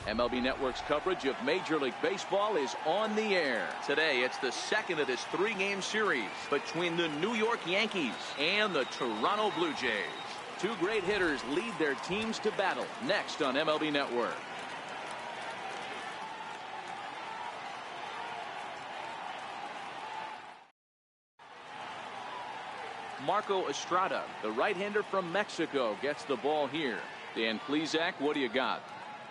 MLB Network's coverage of Major League Baseball is on the air. Today, it's the second of this three-game series between the New York Yankees and the Toronto Blue Jays. Two great hitters lead their teams to battle next on MLB Network. Marco Estrada, the right-hander from Mexico, gets the ball here. Dan Plesac, what do you got?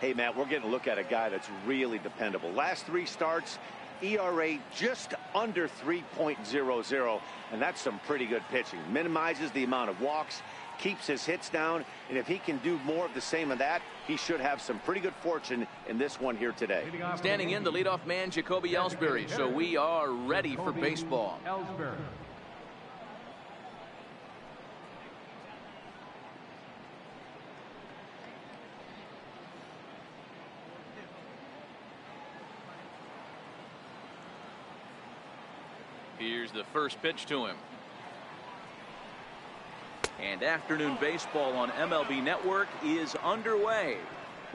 Hey, Matt, we're getting a look at a guy that's really dependable. Last three starts, ERA just under 3.00, and that's some pretty good pitching. Minimizes the amount of walks, keeps his hits down, and if he can do more of the same of that, he should have some pretty good fortune in this one here today. Standing in, the leadoff man, Jacoby Ellsbury. So we are ready for baseball. Here's the first pitch to him. And afternoon baseball on MLB Network is underway.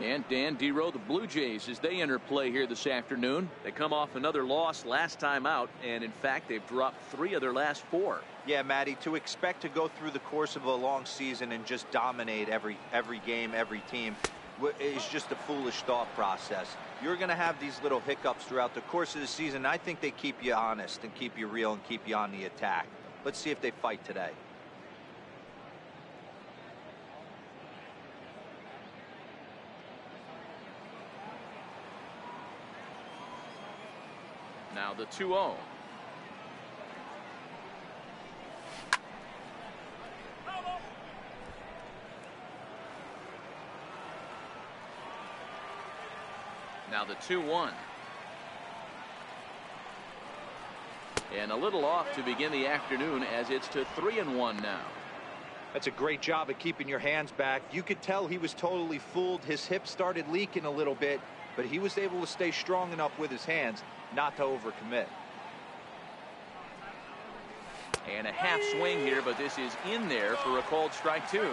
And Dan Dero, the Blue Jays, as they enter play here this afternoon. They come off another loss last time out, and in fact they've dropped 3 of their last 4. Yeah, Matty, to expect to go through the course of a long season and just dominate every game, every team is just a foolish thought process. You're going to have these little hiccups throughout the course of the season. I think they keep you honest and keep you real and keep you on the attack. Let's see if they fight today. Now the 2-0. Now the 2-1. And a little off to begin the afternoon as it's to 3-1 now. That's a great job of keeping your hands back. You could tell he was totally fooled. His hip started leaking a little bit, but he was able to stay strong enough with his hands not to overcommit. And a half swing here, but this is in there for a called strike 2.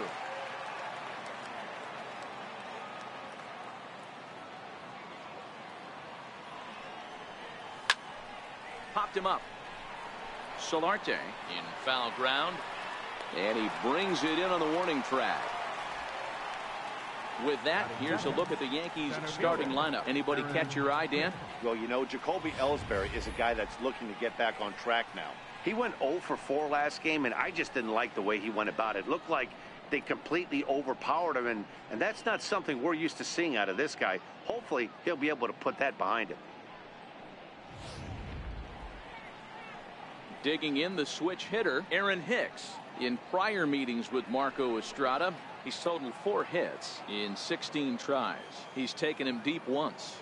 Popped him up. Solarte in foul ground, and he brings it in on the warning track. With that, here's a look at the Yankees starting lineup. Anybody catch your eye, Dan? Well, you know, Jacoby Ellsbury is a guy that's looking to get back on track now. He went 0 for 4 last game, and I just didn't like the way he went about it. It looked like they completely overpowered him, and that's not something we're used to seeing out of this guy. Hopefully, he'll be able to put that behind him. Digging in, the switch hitter, Aaron Hicks. In prior meetings with Marco Estrada, he's totaled 4 hits in 16 tries. He's taken him deep once.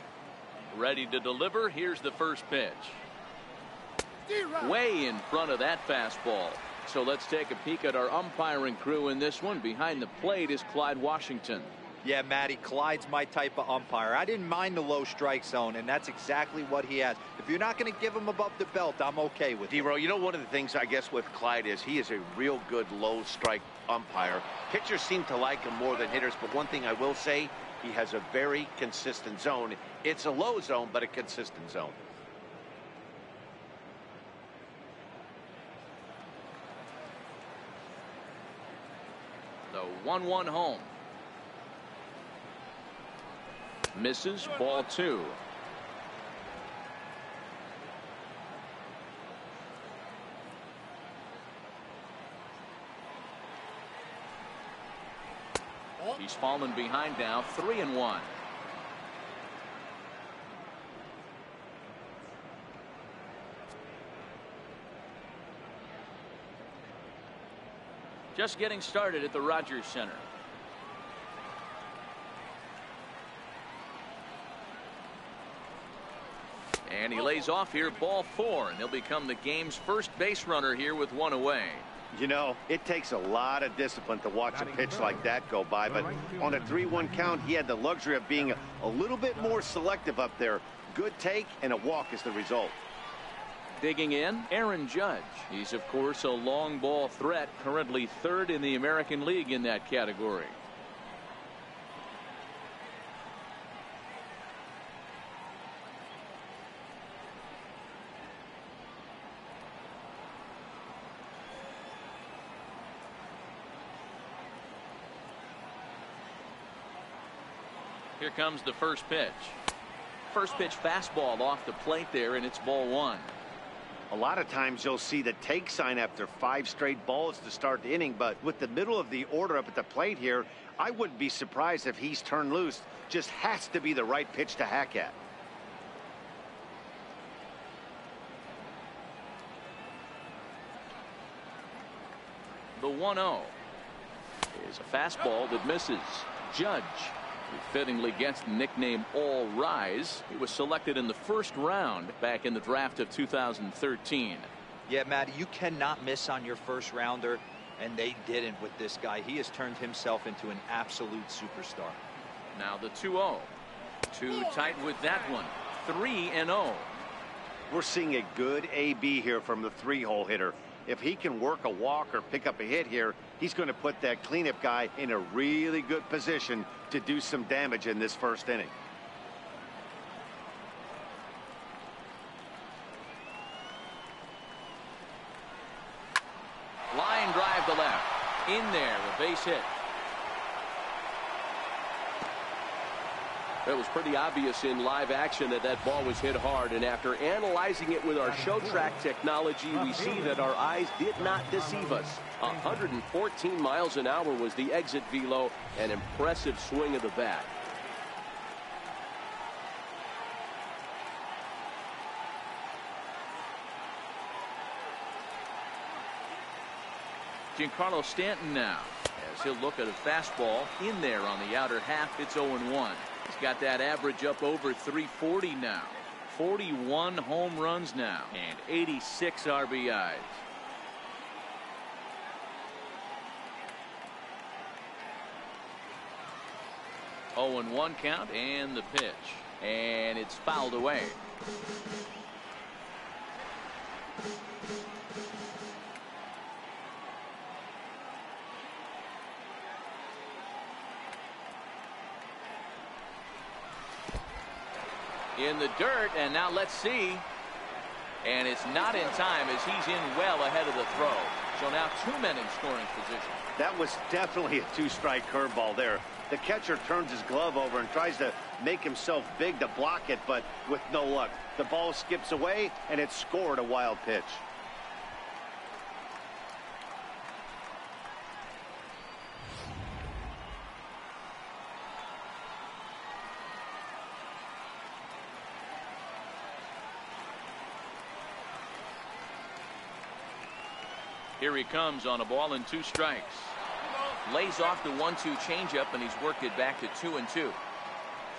Ready to deliver. Here's the first pitch. Way in front of that fastball. So let's take a peek at our umpiring crew in this one. Behind the plate is Clyde Washington. Yeah, Matty, Clyde's my type of umpire. I didn't mind the low strike zone, and that's exactly what he has. If you're not going to give him above the belt, I'm okay with it. Dero, you know, one of the things I guess with Clyde is he is a real good low strike umpire. Pitchers seem to like him more than hitters, but one thing I will say, he has a very consistent zone. It's a low zone, but a consistent zone. The 1-1 home. Misses, ball 2. He's fallen behind now, 3-1. Just getting started at the Rogers Center. And he lays off here, ball 4, and he'll become the game's first base runner here with 1 away. You know, it takes a lot of discipline to watch a pitch like that go by, but on a 3-1 count, he had the luxury of being a little bit more selective up there. Good take, and a walk is the result. Digging in, Aaron Judge. He's, of course, a long ball threat, currently 3rd in the American League in that category. Here comes the first pitch. First pitch fastball off the plate there, and it's ball one. A lot of times you'll see the take sign after 5 straight balls to start the inning, but with the middle of the order up at the plate here, I wouldn't be surprised if he's turned loose. Just has to be the right pitch to hack at. The 1-0 is a fastball that misses. Judge, who fittingly gets the nickname All Rise. He was selected in the first round back in the draft of 2013. Yeah, Matty, you cannot miss on your first rounder, and they didn't with this guy. He has turned himself into an absolute superstar. Now the 2-0. Too tight with that one. 3-0. We're seeing a good AB here from the 3-hole hitter. If he can work a walk or pick up a hit here, he's going to put that cleanup guy in a really good position to do some damage in this first inning. Line drive to left. In there, a base hit. It was pretty obvious in live action that that ball was hit hard, and after analyzing it with our show track technology, we see that our eyes did not deceive us. 114 miles an hour was the exit velo, an impressive swing of the bat. Giancarlo Stanton now, as he'll look at a fastball in there on the outer half. It's 0-1. He's got that average up over 340 now. 41 home runs now and 86 RBIs. Oh, and 1 count, and the pitch, and it's fouled away. In the dirt, and now let's see. And it's not in time as he's in well ahead of the throw. So now 2 men in scoring position. That was definitely a 2-strike curveball there. The catcher turns his glove over and tries to make himself big to block it, but with no luck. The ball skips away, and it's scored a wild pitch. Here he comes on a ball and 2 strikes. Lays off the 1-2 changeup, and he's worked it back to 2-2.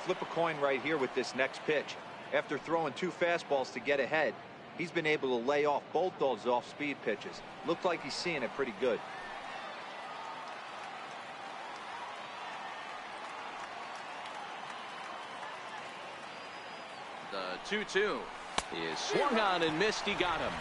Flip a coin right here with this next pitch. After throwing 2 fastballs to get ahead, he's been able to lay off both those off-speed pitches. Looked like he's seeing it pretty good. The 2-2 is swung on and missed. He got him.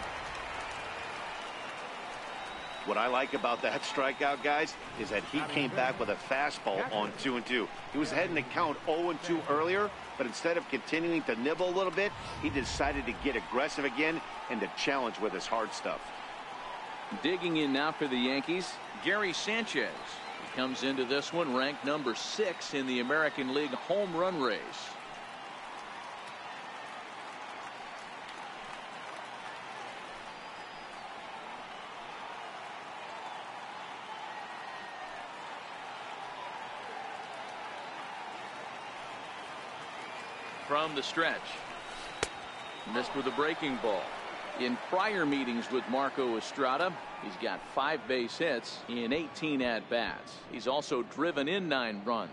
What I like about that strikeout, guys, is that he came back with a fastball on 2-2. He was heading to count 0-2 earlier, but instead of continuing to nibble a little bit, he decided to get aggressive again and to challenge with his hard stuff. Digging in now for the Yankees, Gary Sanchez. He comes into this one ranked number 6 in the American League home run race. From the stretch. Missed with a breaking ball. In prior meetings with Marco Estrada, he's got 5 base hits in 18 at-bats. He's also driven in 9 runs.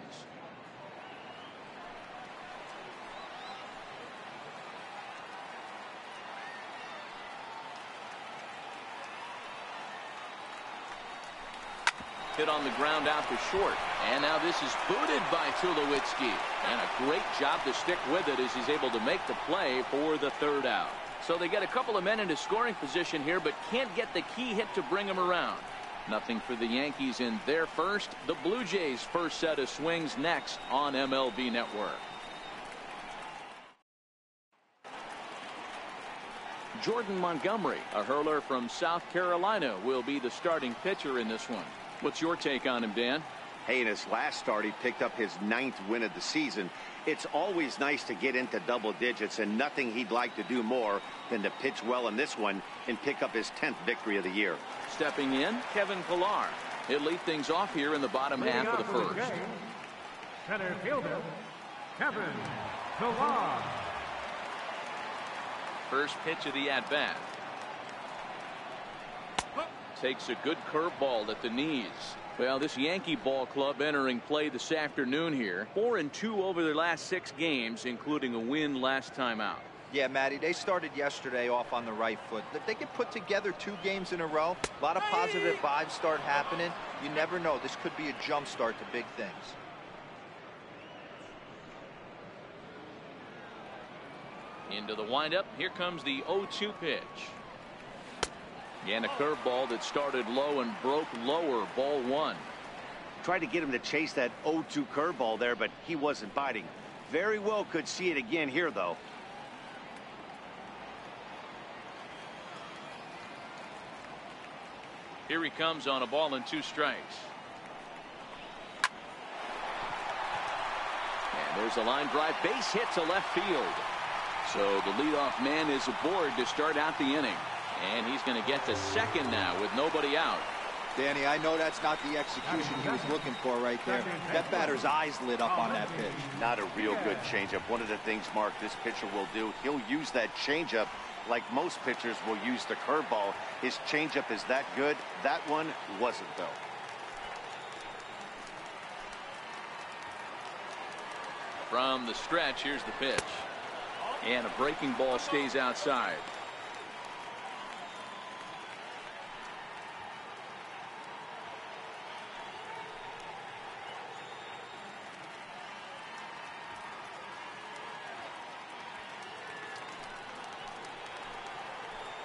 Hit on the ground out to short. And now this is booted by Tulowitzki. And a great job to stick with it as he's able to make the play for the 3rd out. So they get a couple of men into scoring position here, but can't get the key hit to bring them around. Nothing for the Yankees in their first. The Blue Jays' first set of swings next on MLB Network. Jordan Montgomery, a hurler from South Carolina, will be the starting pitcher in this one. What's your take on him, Dan? Hey, in his last start, he picked up his 9th win of the season. It's always nice to get into double digits, and nothing he'd like to do more than to pitch well in this one and pick up his 10th victory of the year. Stepping in, Kevin Pillar. He'll lead things off here in the bottom half of the first. Center fielder, Kevin Pillar. First pitch of the at-bat. Takes a good curveball at the knees. Well, this Yankee ball club entering play this afternoon here. 4-2 over their last 6 games, including a win last time out. Yeah, Matty, they started yesterday off on the right foot. If they can put together 2 games in a row, a lot of positive vibes start happening. You never know. This could be a jump start to big things. Into the windup. Here comes the 0-2 pitch. And a curveball that started low and broke lower. Ball 1. Tried to get him to chase that 0-2 curveball there, but he wasn't biting. Very well could see it again here, though. Here he comes on a ball and 2 strikes. And there's a line drive. Base hit to left field. So the leadoff man is aboard to start out the inning. And he's going to get to second now with nobody out. Danny, I know that's not the execution he was looking for right there. That batter's eyes lit up on that pitch. Not a real good changeup. One of the things, Mark, this pitcher will do, he'll use that changeup like most pitchers will use the curveball. His changeup is that good. That one wasn't, though. From the stretch, here's the pitch. And a breaking ball stays outside.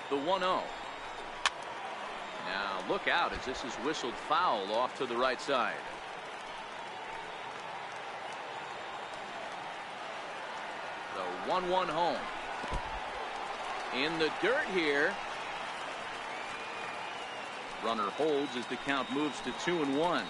The 1-0. Now look out as this is whistled foul off to the right side. The 1-1 home. In the dirt here. Runner holds as the count moves to 2-1.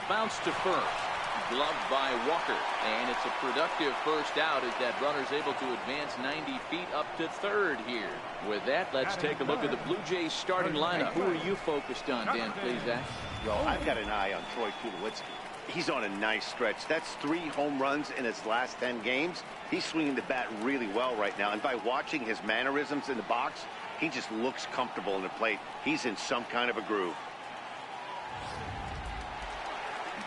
Bounce to first. Gloved by Walker, and it's a productive first out as that runner's able to advance 90 feet up to third here. With that, let's take a look at the Blue Jays starting lineup. Who are you focused on, Dan, please, Zach? Well, I've got an eye on Troy Tulowitzki. He's on a nice stretch. That's 3 home runs in his last 10 games. He's swinging the bat really well right now, and by watching his mannerisms in the box, he just looks comfortable in the plate. He's in some kind of a groove.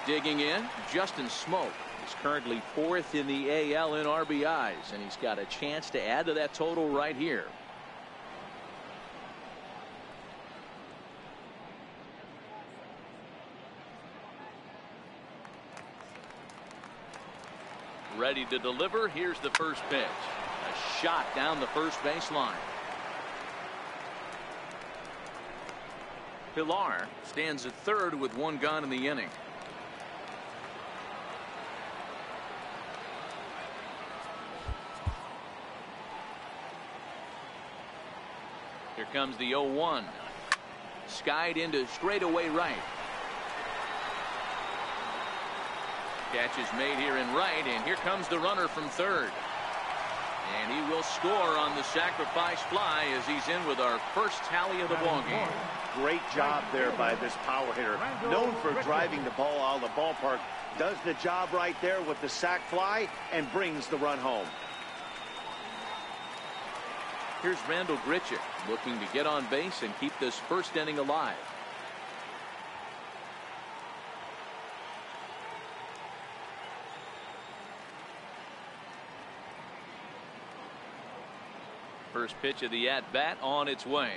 Digging in, Justin Smoke is currently 4th in the AL in RBIs, and he's got a chance to add to that total right here. Ready to deliver. Here's the first pitch. A shot down the first baseline. Pillar stands at third with 1 gone in the inning. Here comes the 0-1. Skied into straightaway right. Catch is made here in right, and here comes the runner from third. And he will score on the sacrifice fly as he's in with our first tally of the ballgame. Great job there by this power hitter. Known for driving the ball out of the ballpark. Does the job right there with the sac fly and brings the run home. Here's Randall Grichuk looking to get on base and keep this first inning alive. First pitch of the at-bat on its way.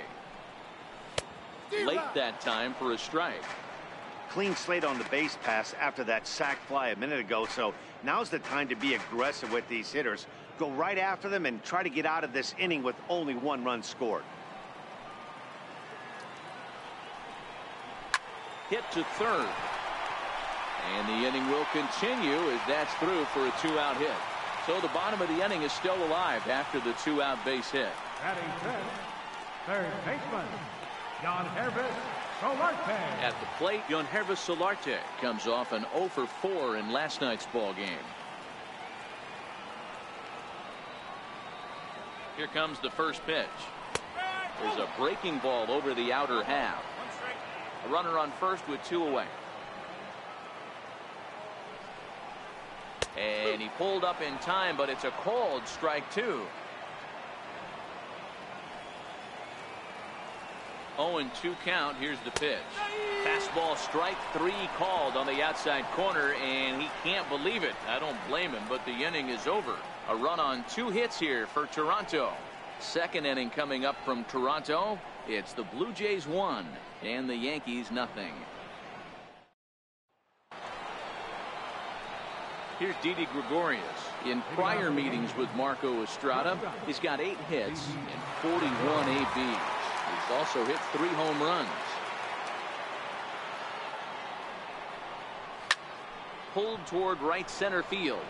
Late that time for a strike. Clean slate on the base pass after that sac fly a minute ago, so now's the time to be aggressive with these hitters. Go right after them and try to get out of this inning with only 1 run scored. Hit to third. And the inning will continue as that's through for a 2-out hit. So the bottom of the inning is still alive after the 2-out base hit. Batting 10th, third baseman, Yangervis Solarte. At the plate, Yangervis Solarte comes off an 0 for 4 in last night's ball game. Here comes the first pitch. There's a breaking ball over the outer half. A runner on first with 2 away. And he pulled up in time, but it's a called strike 2. 0-2 count. Here's the pitch. Fastball strike 3 called on the outside corner, and he can't believe it. I don't blame him, but the inning is over. A run on 2 hits here for Toronto. Second inning coming up from Toronto. It's the Blue Jays 1 and the Yankees nothing. Here's Didi Gregorius. In prior meetings with Marco Estrada, he's got 8 hits and 41 ABs. He's also hit 3 home runs. Pulled toward right center field.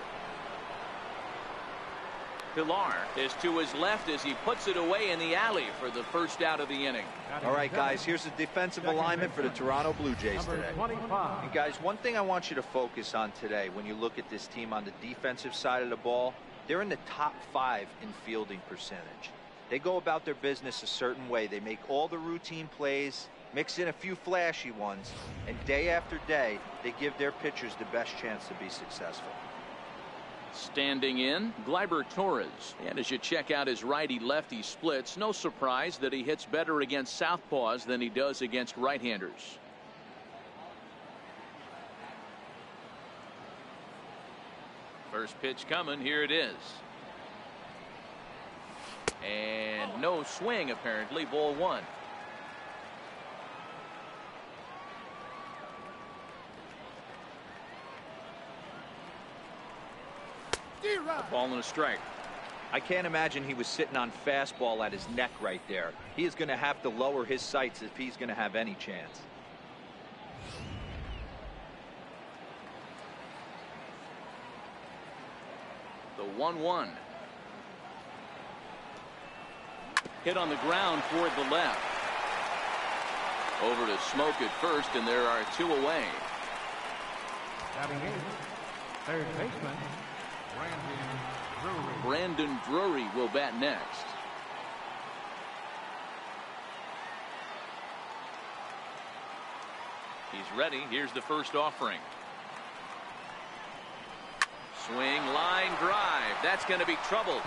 Pilar is to his left as he puts it away in the alley for the first out of the inning. All right, guys, here's the defensive alignment for the Toronto Blue Jays today. And guys, one thing I want you to focus on today when you look at this team on the defensive side of the ball, they're in the top 5 in fielding percentage. They go about their business a certain way. They make all the routine plays, mix in a few flashy ones, and day after day, they give their pitchers the best chance to be successful. Standing in, Gleyber Torres. And as you check out his righty-lefty splits, no surprise that he hits better against southpaws than he does against right-handers. First pitch coming. Here it is. And no swing, apparently. Ball 1. A ball and a strike. I can't imagine he was sitting on fastball at his neck right there. He is going to have to lower his sights if he's going to have any chance. The 1-1. Hit on the ground toward the left. Over to Smoke at first, and there are 2 away. Batting 8, third baseman, Brandon Drury will bat next. He's ready. Here's the first offering. Swing, line drive. That's going to be trouble.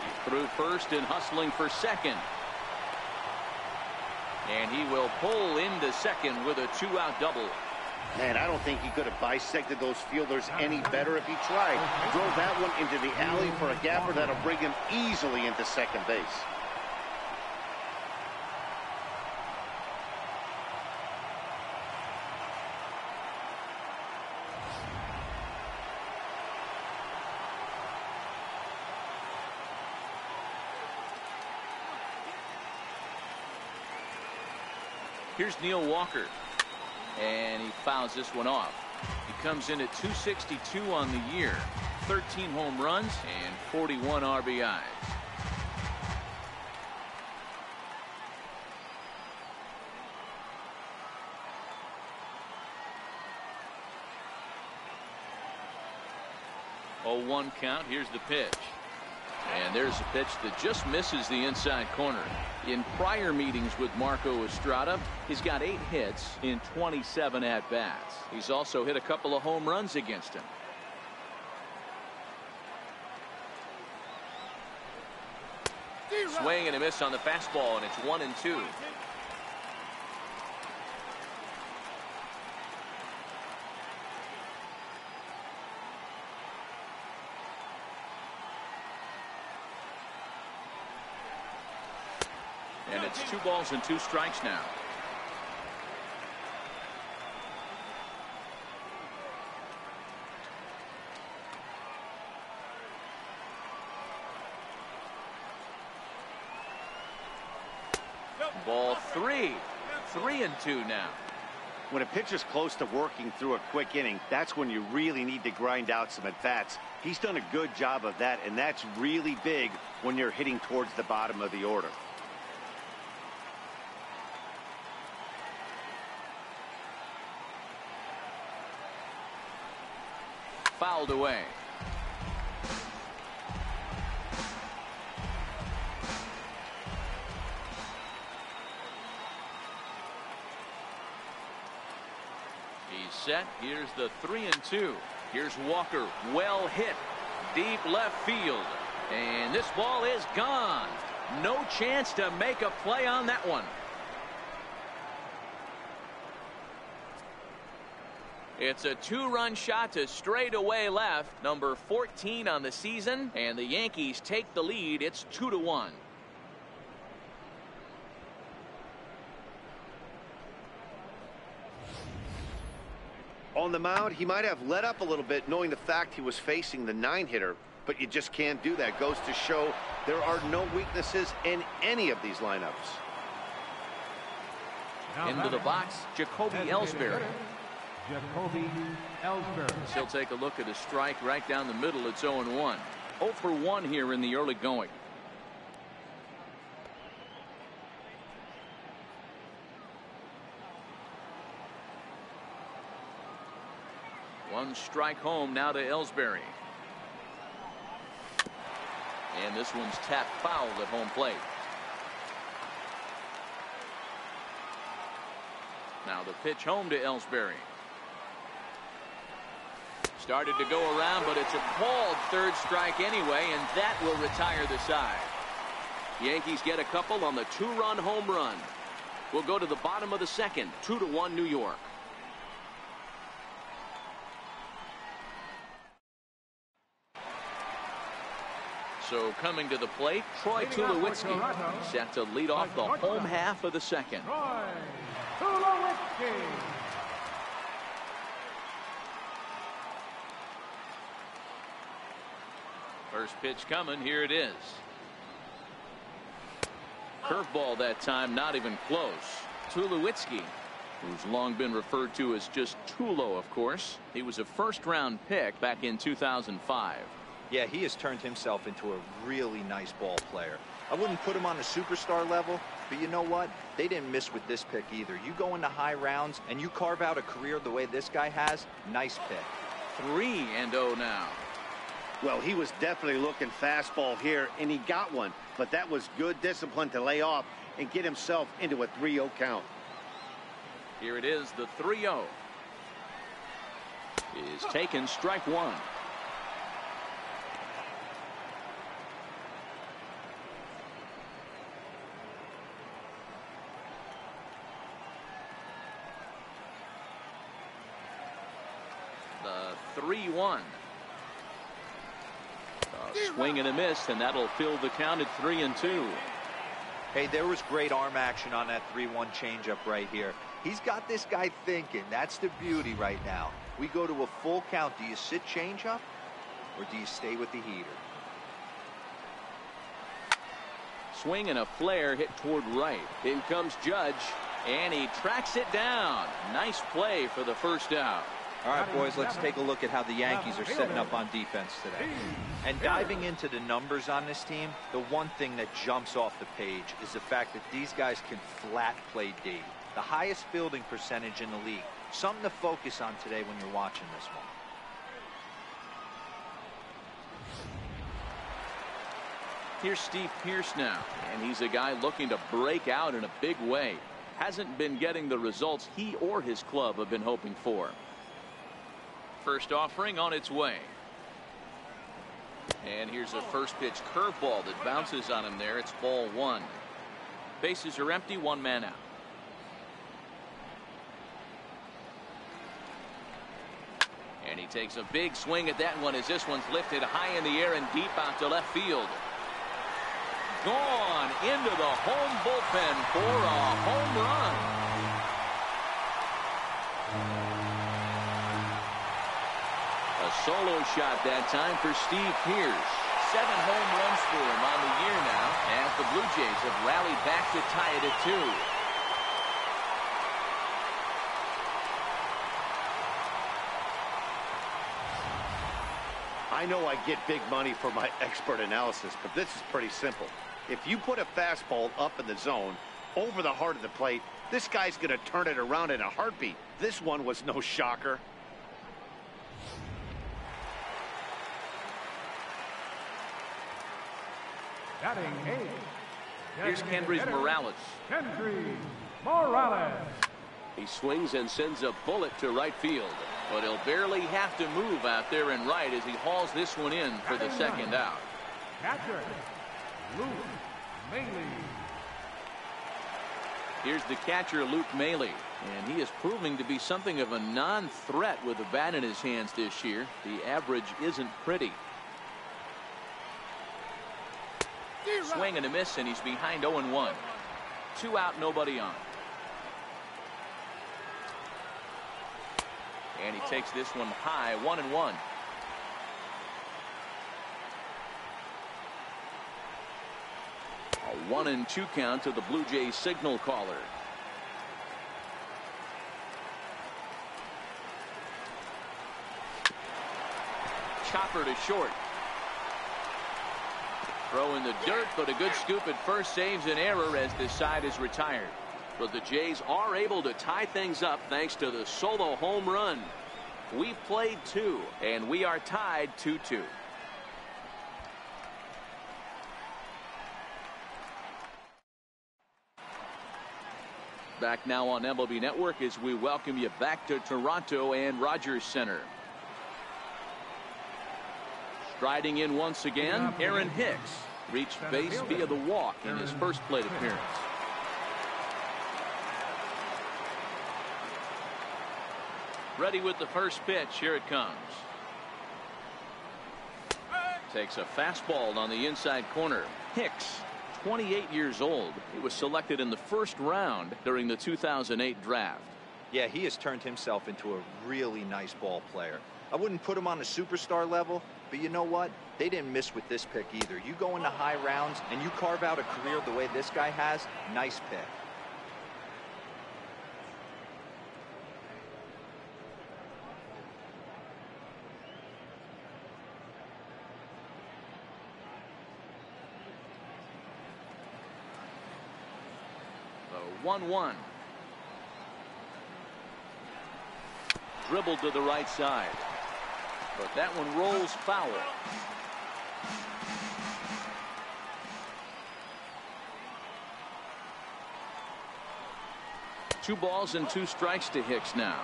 He threw first and hustling for second. And he will pull into second with a 2-out double. Man, I don't think he could have bisected those fielders any better if he tried. Drove that one into the alley for a gapper that'll bring him easily into second base. Here's Neil Walker. And he fouls this one off. He comes in at 262 on the year, 13 home runs and 41 RBIs. Oh, 1 count. Here's the pitch. And there's a pitch that just misses the inside corner. In prior meetings with Marco Estrada, he's got 8 hits in 27 at-bats. He's also hit a couple of home runs against him. Swing and a miss on the fastball, and it's 1-2. And it's 2 balls and 2 strikes now. Ball 3. 3-2 now. When a pitcher's close to working through a quick inning, that's when you really need to grind out some at-bats. He's done a good job of that, and that's really big when you're hitting towards the bottom of the order. fouled away. He's set. Here's the 3-2. Here's Walker. Well hit. Deep left field. And this ball is gone. No chance to make a play on that one. It's a 2-run shot to straightaway left. Number 14 on the season. And the Yankees take the lead. It's 2-1. On the mound, he might have let up a little bit knowing the fact he was facing the 9-hitter, but you just can't do that. Goes to show there are no weaknesses in any of these lineups. Into the box, Jacoby Ellsbury. Jacoby Ellsbury. He'll take a look at a strike right down the middle. It's 0-1. 0 for 1 here in the early going. One strike home now to Ellsbury. And this one's tapped foul at home plate. Now the pitch home to Ellsbury. Started to go around, but it's a called third strike anyway, and that will retire the side. Yankees get a couple on the 2-run home run. We'll go to the bottom of the second. 2-1 New York. So coming to the plate, Troy Tulowitzki set to lead off the home half of the second. Troy Tulowitzki. First pitch coming. Here it is. Curveball that time, not even close. Tulowitzki, who's long been referred to as just Tulo, of course. He was a first-round pick back in 2005. Yeah, he has turned himself into a really nice ball player. I wouldn't put him on a superstar level, but you know what? They didn't miss with this pick either. You go into high rounds and you carve out a career the way this guy has, nice pick. 3-0 now. Well, he was definitely looking fastball here, and he got one. But that was good discipline to lay off and get himself into a 3-0 count. Here it is, the 3-0. Is taken, strike one. The 3-1. Swing and a miss, and that'll fill the count at 3-2. Hey, there was great arm action on that 3-1 changeup right here. He's got this guy thinking. That's the beauty right now. We go to a full count. Do you sit changeup or do you stay with the heater? Swing and a flare hit toward right. In comes Judge, and he tracks it down. Nice play for the first out. All right, boys, let's take a look at how the Yankees are setting up on defense today. And diving into the numbers on this team, the one thing that jumps off the page is the fact that these guys can flat play D. The highest fielding percentage in the league. Something to focus on today when you're watching this one. Here's Steve Pearce now, and he's a guy looking to break out in a big way. Hasn't been getting the results he or his club have been hoping for. First offering on its way. And here's a first pitch curveball that bounces on him there. It's ball one. Bases are empty, one man out. And he takes a big swing at that one as this one's lifted high in the air and deep out to left field. Gone into the home bullpen for a home run. A solo shot that time for Steve Pearce. 7 home runs for him on the year now, as the Blue Jays have rallied back to tie it at 2. I know I get big money for my expert analysis, but this is pretty simple. If you put a fastball up in the zone over the heart of the plate, this guy's going to turn it around in a heartbeat. This one was no shocker. Batting 8. Here's Kendrys Morales. Kendrys Morales. He swings and sends a bullet to right field. But he'll barely have to move out there in right as he hauls this one in for the second out. Catcher, Luke Maile. Here's the catcher, Luke Maile. And he is proving to be something of a non-threat with the bat in his hands this year. The average isn't pretty. Swing and a miss, and he's behind 0-1. 2 out, nobody on. And he takes this one high, 1-1. A 1-2 count to the Blue Jays signal caller. Chopper to short. Throw in the dirt, but a good scoop at first saves an error as this side is retired. But the Jays are able to tie things up thanks to the solo home run. We've played 2, and we are tied 2-2. Back now on MLB Network as we welcome you back to Toronto and Rogers Center. Striding in once again, Aaron Hicks reached base via the walk in his first plate appearance. Ready with the first pitch. Here it comes. Takes a fastball on the inside corner. Hicks, 28 years old. He was selected in the first round during the 2008 draft. Yeah, he has turned himself into a really nice ball player. I wouldn't put him on a superstar level, but you know what? They didn't miss with this pick either. You go into high rounds and you carve out a career the way this guy has, nice pick. The 1-1. Dribbled to the right side. But that one rolls foul. Two balls and 2 strikes to Hicks now.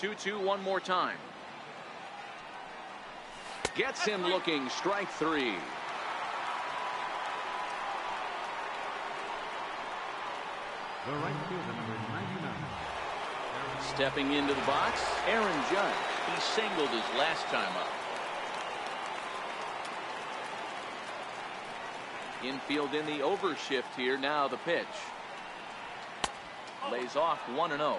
The 2-2 one more time. Gets him looking. Strike 3. The right fielder, number 99. Stepping into the box, Aaron Judge. He singled his last time up. Infield in the overshift here. Now the pitch. Lays off 1-0.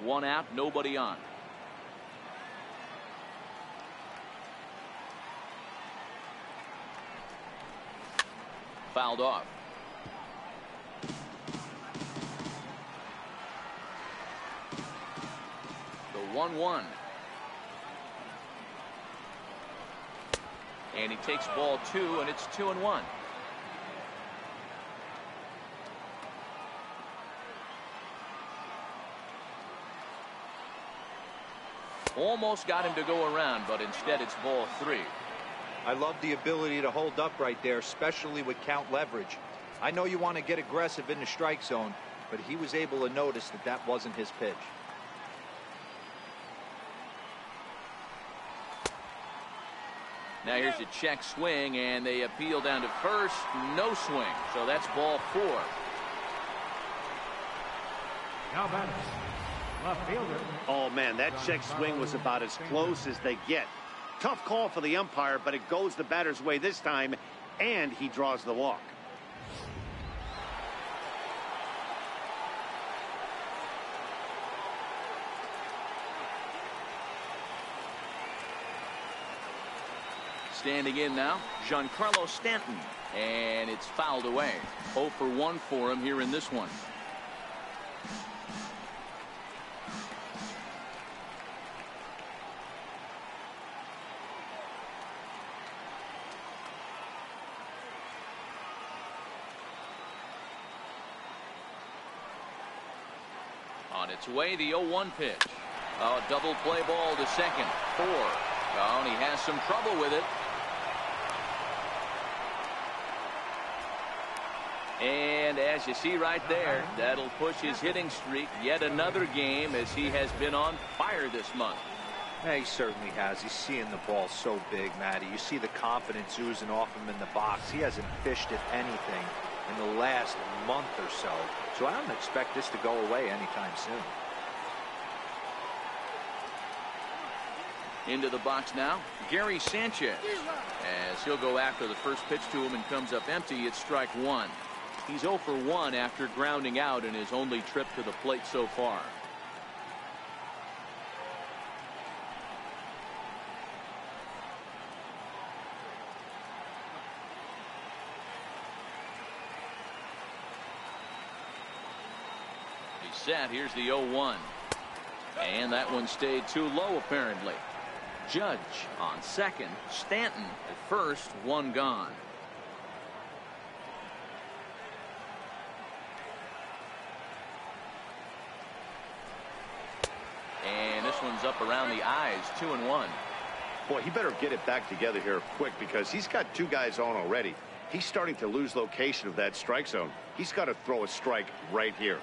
1 out, nobody on. Fouled off. The 1-1. And he takes ball 2, and it's 2-1. Almost got him to go around, but instead it's ball 3. I love the ability to hold up right there, especially with count leverage. I know you want to get aggressive in the strike zone, but he was able to notice that that wasn't his pitch. Now here's a check swing, and they appeal down to first. No swing, so that's ball 4. Now batters, left fielder. Oh, man, that check swing was about as close as they get. Tough call for the umpire, but it goes the batter's way this time, and he draws the walk. Standing in now, Giancarlo Stanton, and it's fouled away. 0 for 1 for him here in this one. On its way, the 0-1 pitch. Oh, double play ball to second. 4. Oh, and he has some trouble with it. And as you see right there, that'll push his hitting streak yet another game, as he has been on fire this month. Yeah, he certainly has. He's seeing the ball so big, Matty. You see the confidence oozing off him in the box. He hasn't fished at anything in the last month or so. So I don't expect this to go away anytime soon. Into the box now, Gary Sanchez. As he'll go after the first pitch to him and comes up empty, it's strike 1. He's 0 for 1 after grounding out in his only trip to the plate so far. He's set. Here's the 0-1. And that one stayed too low, apparently. Judge on second. Stanton at first. One gone. And this one's up around the eyes. 2-1. Boy, he better get it back together here quick, because he's got 2 guys on already. He's starting to lose location of that strike zone. He's got to throw a strike right here.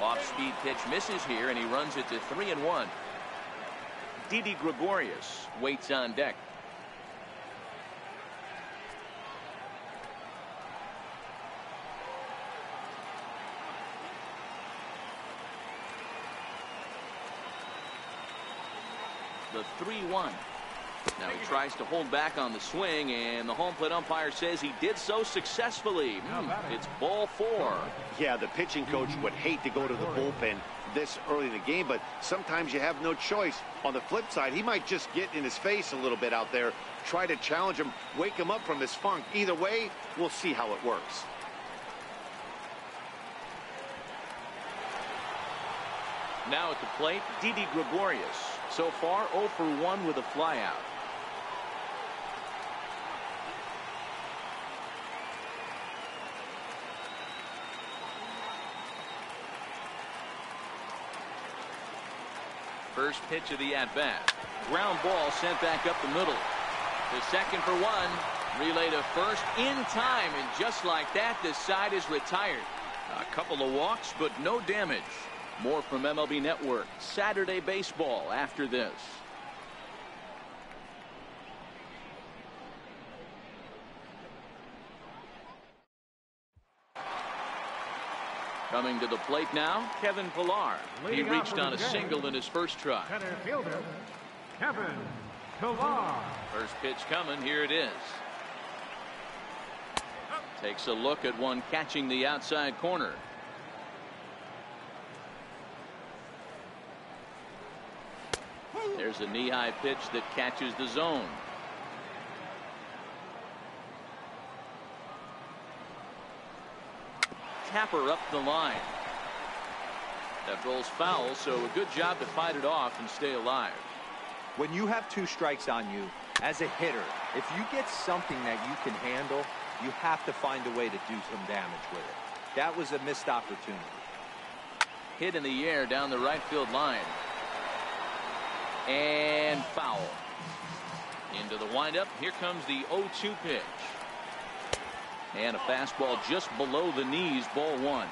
Off-speed pitch misses here, and he runs it to 3-1. Didi Gregorius waits on deck. The 3-1. Now he tries to hold back on the swing, and the home plate umpire says he did so successfully. It's ball 4. Yeah, the pitching coach would hate to go to the bullpen this early in the game, but sometimes you have no choice. On the flip side, he might just get in his face a little bit out there, try to challenge him, wake him up from his funk. Either way, we'll see how it works. Now at the plate, Didi Gregorius. So far, 0 for 1 with a flyout. First pitch of the at-bat. Ground ball sent back up the middle. To second for 1. Relay to first in time, and just like that, this side is retired. A couple of walks, but no damage. More from MLB Network. Saturday baseball after this. Coming to the plate now, Kevin Pillar. He reached on a single in his first try. Center fielder, Kevin Pillar. First pitch coming. Here it is. Takes a look at one catching the outside corner. There's a knee-high pitch that catches the zone. Tapper up the line. That rolls foul, so a good job to fight it off and stay alive. When you have 2 strikes on you, as a hitter, if you get something that you can handle, you have to find a way to do some damage with it. That was a missed opportunity. Hit in the air down the right field line. And foul. Into the windup. Here comes the 0-2 pitch. And a fastball just below the knees. Ball 1.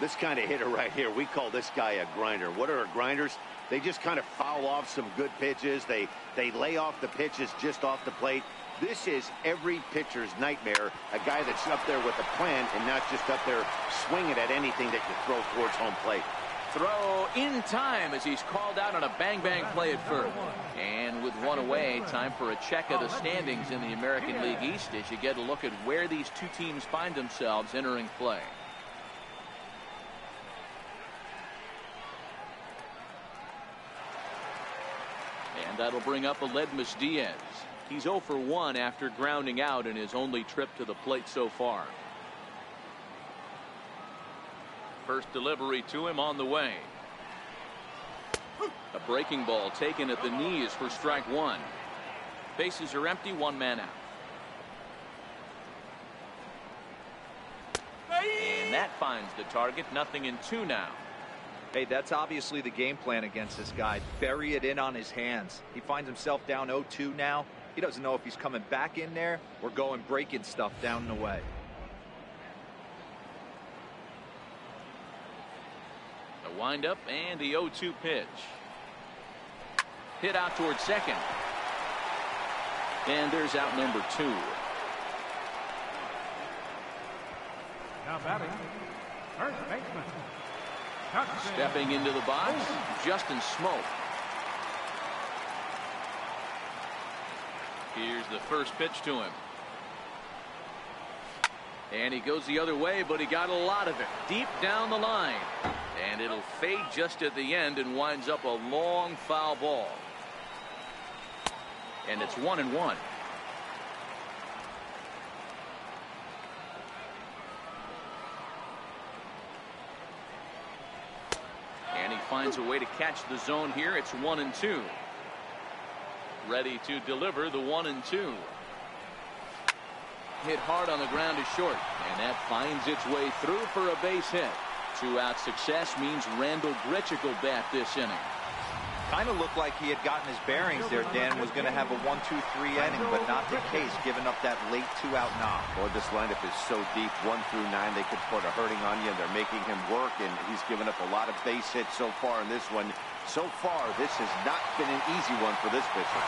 This kind of hitter right here, we call this guy a grinder. What are grinders? They just kind of foul off some good pitches. They lay off the pitches just off the plate. This is every pitcher's nightmare. A guy that's up there with a plan and not just up there swinging at anything that you throw towards home plate. Throw in time as he's called out on a bang-bang play at first. And with one away, time for a check of the standings in the American League East as you get a look at where these 2 teams find themselves entering play. And that'll bring up Aledmys Diaz. He's 0 for 1 after grounding out in his only trip to the plate so far. First delivery to him on the way. A breaking ball taken at the knees for strike one. Bases are empty, one man out. And that finds the target. 0-2 now. Hey, that's obviously the game plan against this guy. Bury it in on his hands. He finds himself down 0-2 now. He doesn't know if he's coming back in there or going breaking stuff down and away. The windup and the 0-2 pitch. Hit out towards second. And there's out number 2. Now batting, first baseman. Stepping into the box, Justin Smoke. Here's the first pitch to him. And he goes the other way, but he got a lot of it deep down the line. And it'll fade just at the end and winds up a long foul ball. And it's 1-1. And he finds a way to catch the zone here. It's 1-2. Ready to deliver the 1-2. Hit hard on the ground to short, and that finds its way through for a base hit. 2-out success means Randall Grichuk will bat this inning. Kind of looked like he had gotten his bearings there. Dan was going to have a 1-2-3 inning, but not the case, giving up that late 2-out knock. Boy, this lineup is so deep, 1 through 9. They could put a hurting on you, and they're making him work, and he's given up a lot of base hits so far in this one. So far, this has not been an easy one for this pitcher.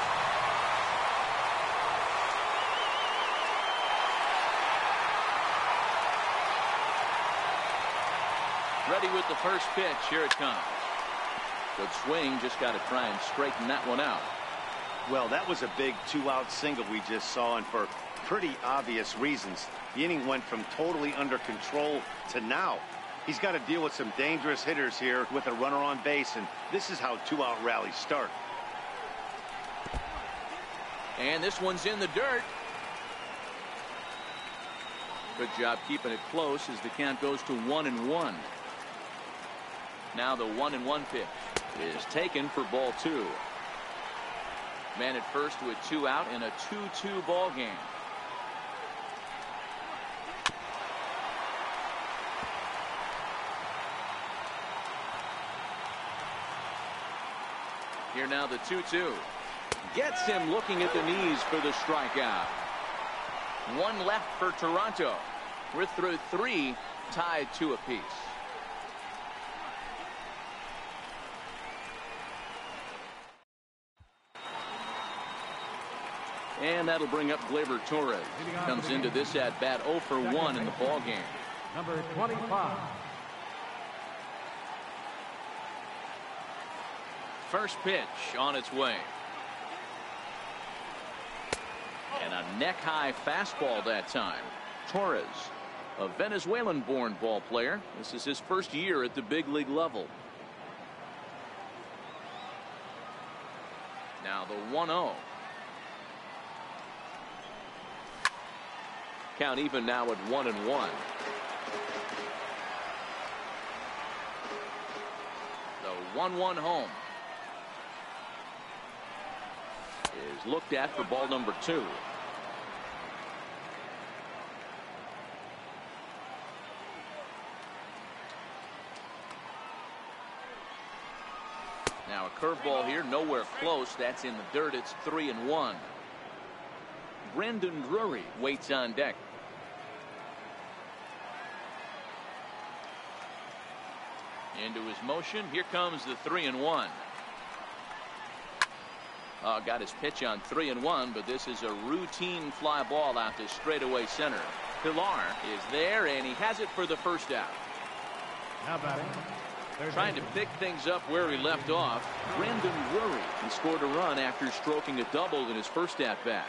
Ready with the first pitch. Here it comes. Good swing. Just got to try and straighten that one out. Well, that was a big 2-out single we just saw, and for pretty obvious reasons. The inning went from totally under control to now. He's got to deal with some dangerous hitters here with a runner on base, and this is how 2-out rallies start. And this one's in the dirt. Good job keeping it close as the count goes to 1-1. Now the 1-1 pitch is taken for ball 2. Man at first with 2 out in a 2-2 ball game. Here now the 2-2. Gets him looking at the knees for the strikeout. 1 left for Toronto. We're through 3, tied 2 apiece. And that'll bring up Gleyber Torres. Comes into this at bat 0 for 1 in the ball game. Number 25. First pitch on its way. And a neck-high fastball that time. Torres, a Venezuelan-born ball player. This is his first year at the big league level. Now the 1-0. Count even now at 1-1. The 1-1 home is looked at for ball number 2. Now a curveball here, nowhere close. That's in the dirt. It's 3-1. Brandon Drury waits on deck. Into his motion. Here comes the 3-1. Got his pitch on 3-1, but this is a routine fly ball out to straightaway center. Pilar is there, and he has it for the first out. Now batting. Trying to pick things up where he left off. Brandon Drury. He scored a run after stroking a double in his first at bat.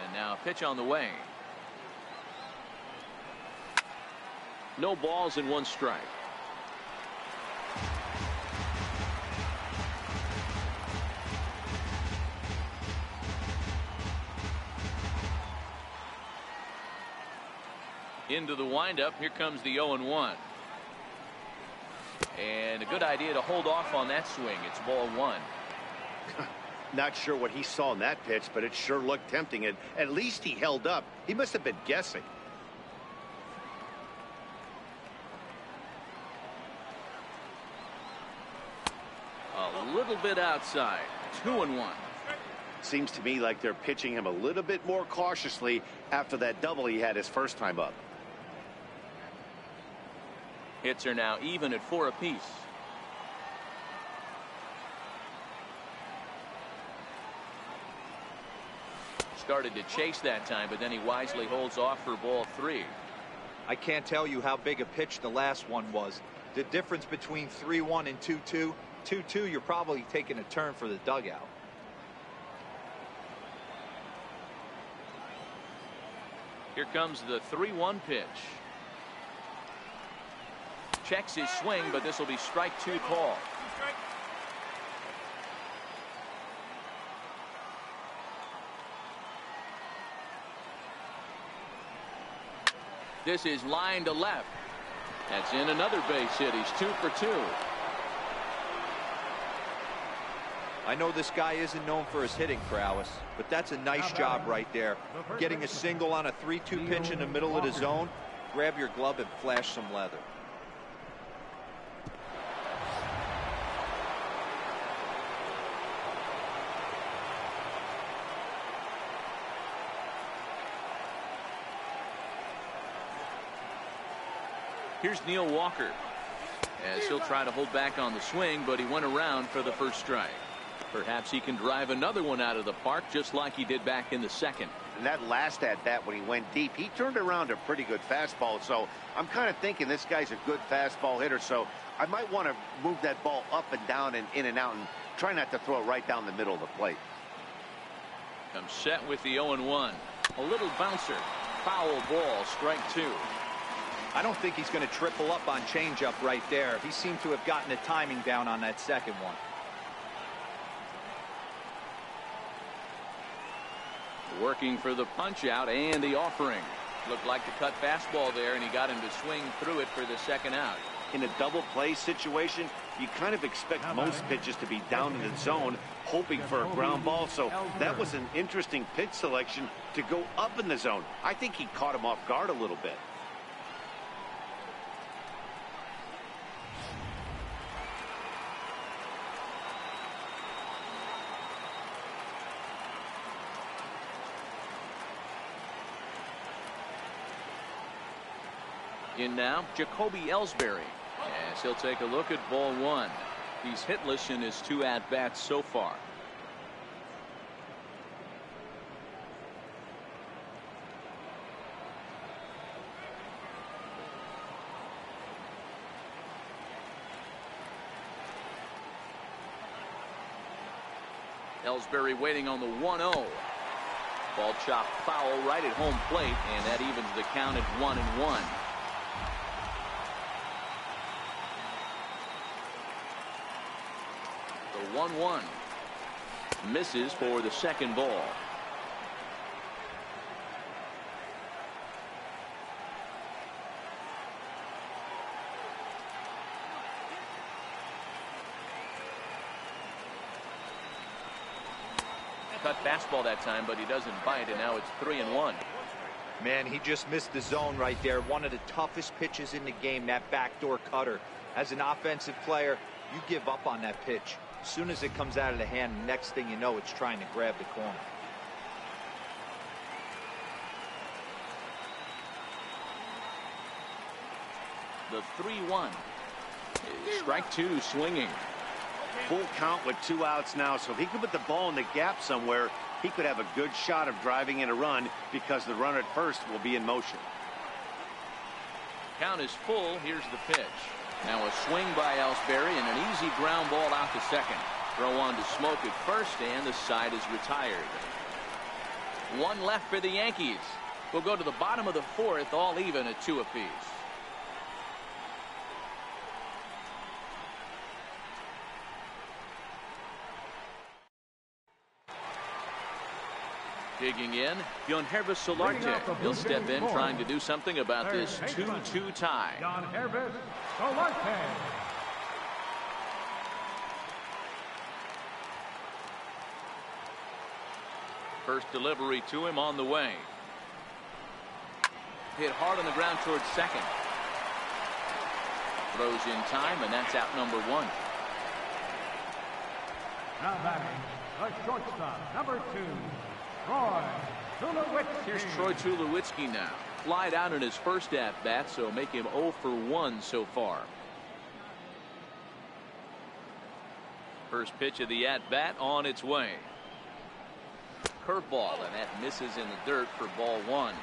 And now a pitch on the way. No balls and 1 strike. Into the windup. Here comes the 0-1. And a good idea to hold off on that swing. It's ball one. Not sure what he saw in that pitch, but it sure looked tempting. And at least he held up. He must have been guessing. A little bit outside. 2-1. Seems to me like they're pitching him a little bit more cautiously after that double he had his first time up. Hits are now even at 4 apiece. Started to chase that time, but then he wisely holds off for ball 3. I can't tell you how big a pitch the last one was. The difference between 3-1 and 2-2. 2-2, you're probably taking a turn for the dugout. Here comes the 3-1 pitch. Checks his swing, but this will be strike 2 call. This is line to left. That's in another base hit. He's 2 for 2. I know this guy isn't known for his hitting prowess, but that's a nice job right there. Getting a single on a 3-2 pitch in the middle of the zone. Grab your glove and flash some leather. Here's Neil Walker, as he'll try to hold back on the swing, but he went around for the first strike. Perhaps he can drive another one out of the park, just like he did back in the second. And that last at bat when he went deep, he turned around a pretty good fastball. So I'm kind of thinking this guy's a good fastball hitter. So I might want to move that ball up and down and in and out and try not to throw it right down the middle of the plate. Comes set with the 0-1. A little bouncer. Foul ball, strike 2. I don't think he's going to triple up on changeup right there. He seemed to have gotten the timing down on that second one. Working for the punch out and the offering. Looked like the cut fastball there, and he got him to swing through it for the second out. In a double play situation, you kind of expect most pitches to be down in the zone, hoping for a ground ball. So that was an interesting pitch selection to go up in the zone. I think he caught him off guard a little bit. In now, Jacoby Ellsbury, as he'll take a look at ball 1. He's hitless in his 2 at-bats so far. Ellsbury waiting on the 1-0. Ball chopped foul right at home plate, and that evens the count at 1-1. The 1-1 misses for the second ball. Cut fastball that time, but he doesn't bite, and now it's 3-1. Man, he just missed the zone right there. One of the toughest pitches in the game, that backdoor cutter. As an offensive player, you give up on that pitch. As soon as it comes out of the hand, next thing you know, it's trying to grab the corner. The 3-1. Strike 2 swinging. Full count with 2 outs now, so if he could put the ball in the gap somewhere, he could have a good shot of driving in a run because the runner at first will be in motion. Count is full. Here's the pitch. Now a swing by Ellsbury and an easy ground ball out to second. Throw on to Smoke at first, and the side is retired. 1 left for the Yankees. We'll go to the bottom of the 4th, all even at 2 apiece. Digging in, Yonhervis Solarte. He'll step in trying to do something about this 2-2 tie. Yonhervis Solarte. First delivery to him on the way. Hit hard on the ground towards second. Throws in time, and that's out number one. Now batting, the shortstop, number 2, Troy Tulowitzki. Here's Troy Tulowitzki now. Flied out in his first at-bat, so make him 0 for 1 so far. First pitch of the at-bat on its way. Curveball, and that misses in the dirt for ball 1.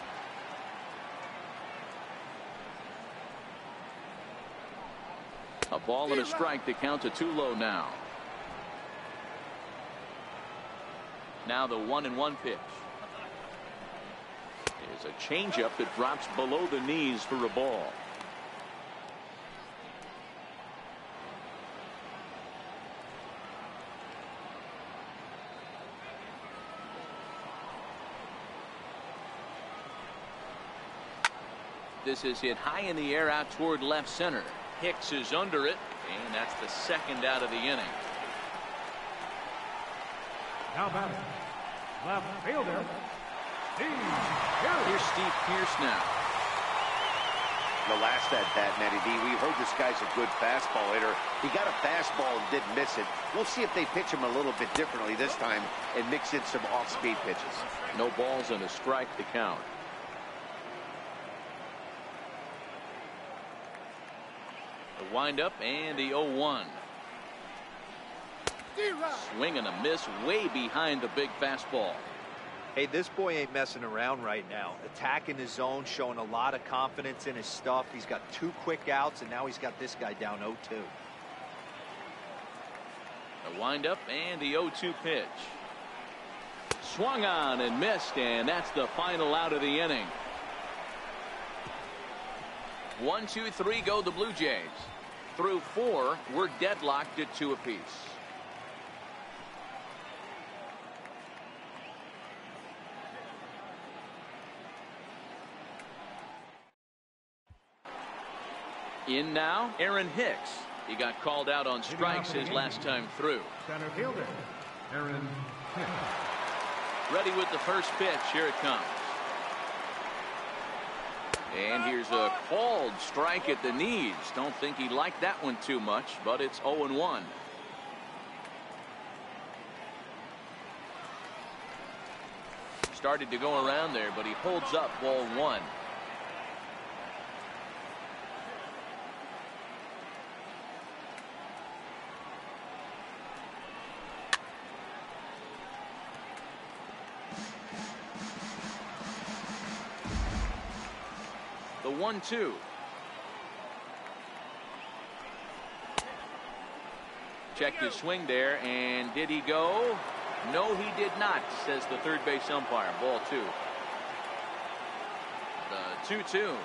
A ball and a strike to count to 2 low now. Now the 1-1 pitch. Is a changeup that drops below the knees for a ball. This is hit high in the air out toward left center. Hicks is under it, and that's the second out of the inning. Now batting, left fielder, Here's Steve Pearce now. The last at-bat, Matty D, we heard this guy's a good fastball hitter. He got a fastball and didn't miss it. We'll see if they pitch him a little bit differently this time and mix in some off-speed pitches. No balls and a strike to count. The windup and the 0-1. Swing and a miss way behind the big fastball. Hey, this boy ain't messing around right now. Attacking his zone, showing a lot of confidence in his stuff. He's got 2 quick outs, and now he's got this guy down 0-2. The windup and the 0-2 pitch. Swung on and missed, and that's the final out of the inning. 1, 2, 3 go the Blue Jays. Through 4, we're deadlocked at 2 apiece. In now, Aaron Hicks. He got called out on strikes his last time through. center fielder, Aaron Hicks. Ready with the first pitch. Here it comes. And here's a called strike at the knees. Don't think he liked that one too much, but it's 0-1. Started to go around there, but he holds up ball 1. The 1-2. Checked his swing there, and did he go? No, he did not, says the third base umpire. Ball 2. The 2-2.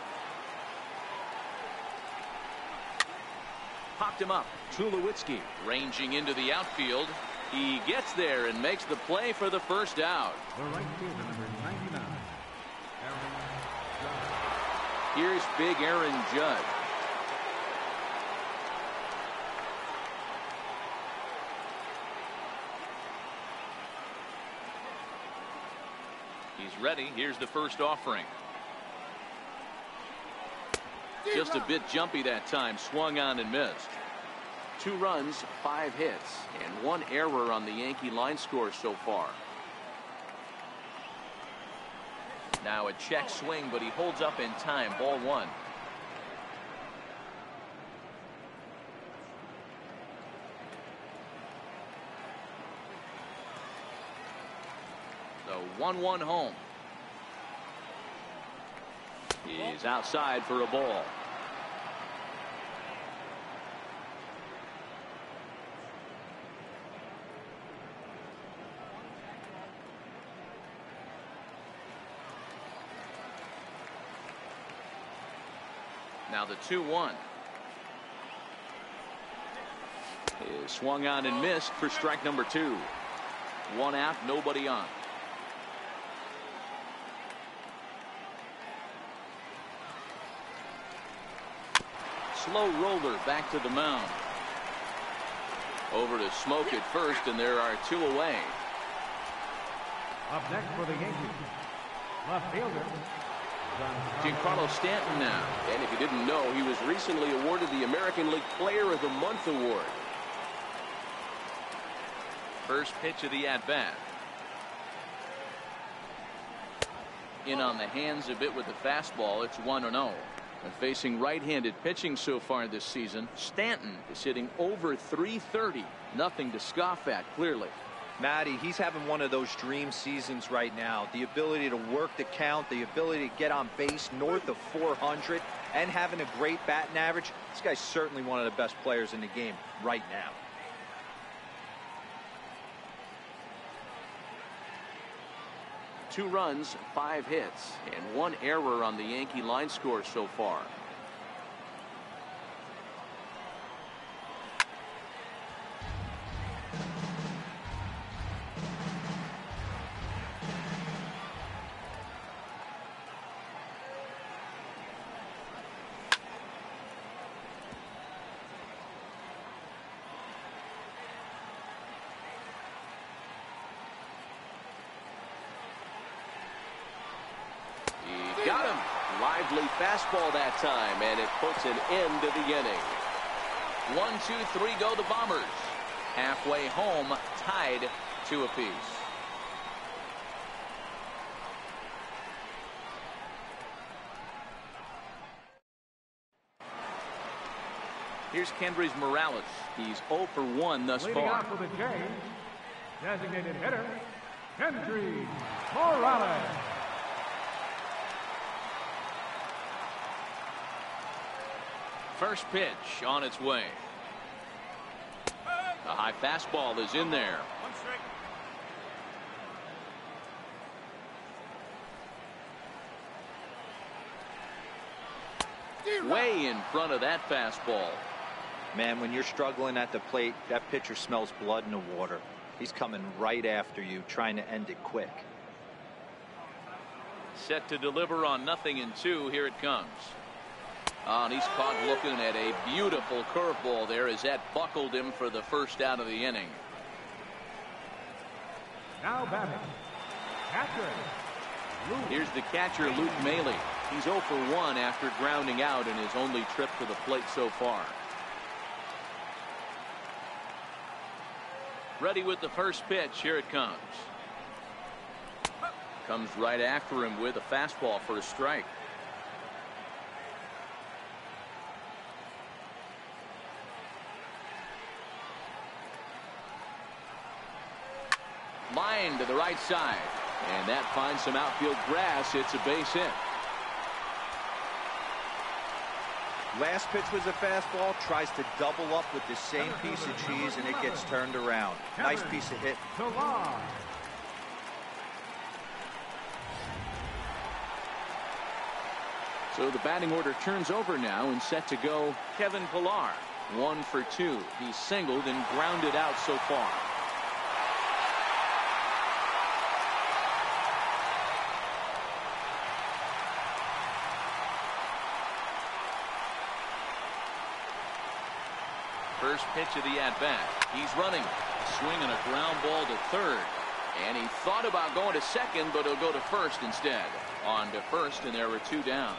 Popped him up. Tulowitzki ranging into the outfield. He gets there and makes the play for the first out. The right fielder, number 99, Aaron Judge. Here's big Aaron Judge. He's ready. Here's the first offering. Just a bit jumpy that time. Swung on and missed. 2 runs, 5 hits, and 1 error on the Yankee line score so far. Now a check swing, but he holds up in time. Ball 1. The 1-1 home. He's outside for a ball. Now the 2-1 is swung on and missed for strike number 2. 1 out, nobody on. Slow roller back to the mound. Over to Smoke at first, and there are 2 away. Up next for the Yankees, left fielder, Giancarlo Stanton now. And if you didn't know, he was recently awarded the American League Player of the Month award. First pitch of the at-bat. In on the hands a bit with the fastball. It's 1-0. And facing right-handed pitching so far this season, Stanton is hitting over .330. Nothing to scoff at, clearly. Matty, he's having one of those dream seasons right now. The ability to work the count, the ability to get on base north of 400, and having a great batting average. This guy's certainly one of the best players in the game right now. Two runs, 5 hits, and 1 error on the Yankee line score so far. Got him. Lively fastball that time, and it puts an end to the inning. 1, 2, 3 go the Bombers. Halfway home, tied 2 apiece. Here's Kendrys Morales. He's 0 for 1 thus leading far. out for the Jays, designated hitter, Kendrys Morales. First pitch on its way. A high fastball is in there. Way in front of that fastball. Man, when you're struggling at the plate, that pitcher smells blood in the water. He's coming right after you, trying to end it quick. Set to deliver on 0-2. Here it comes. And he's caught looking at a beautiful curveball there as that buckled him for the first out of the inning. Now batting, catcher, Luke. Here's the catcher, Luke Maile. He's 0 for 1 after grounding out in his only trip to the plate so far. Ready with the first pitch. Here it comes. Comes right after him with a fastball for a strike. Line to the right side, and that finds some outfield grass. It's a base hit. Last pitch was a fastball, tries to double up with the same piece of cheese, and it gets turned around. Nice piece of hit. So the batting order turns over now, and set to go Kevin Pillar. 1 for 2. He's singled and grounded out so far. First pitch of the at-bat. He's running, swinging a ground ball to third, and he thought about going to second, but he'll go to first instead. On to first, and there were 2 down.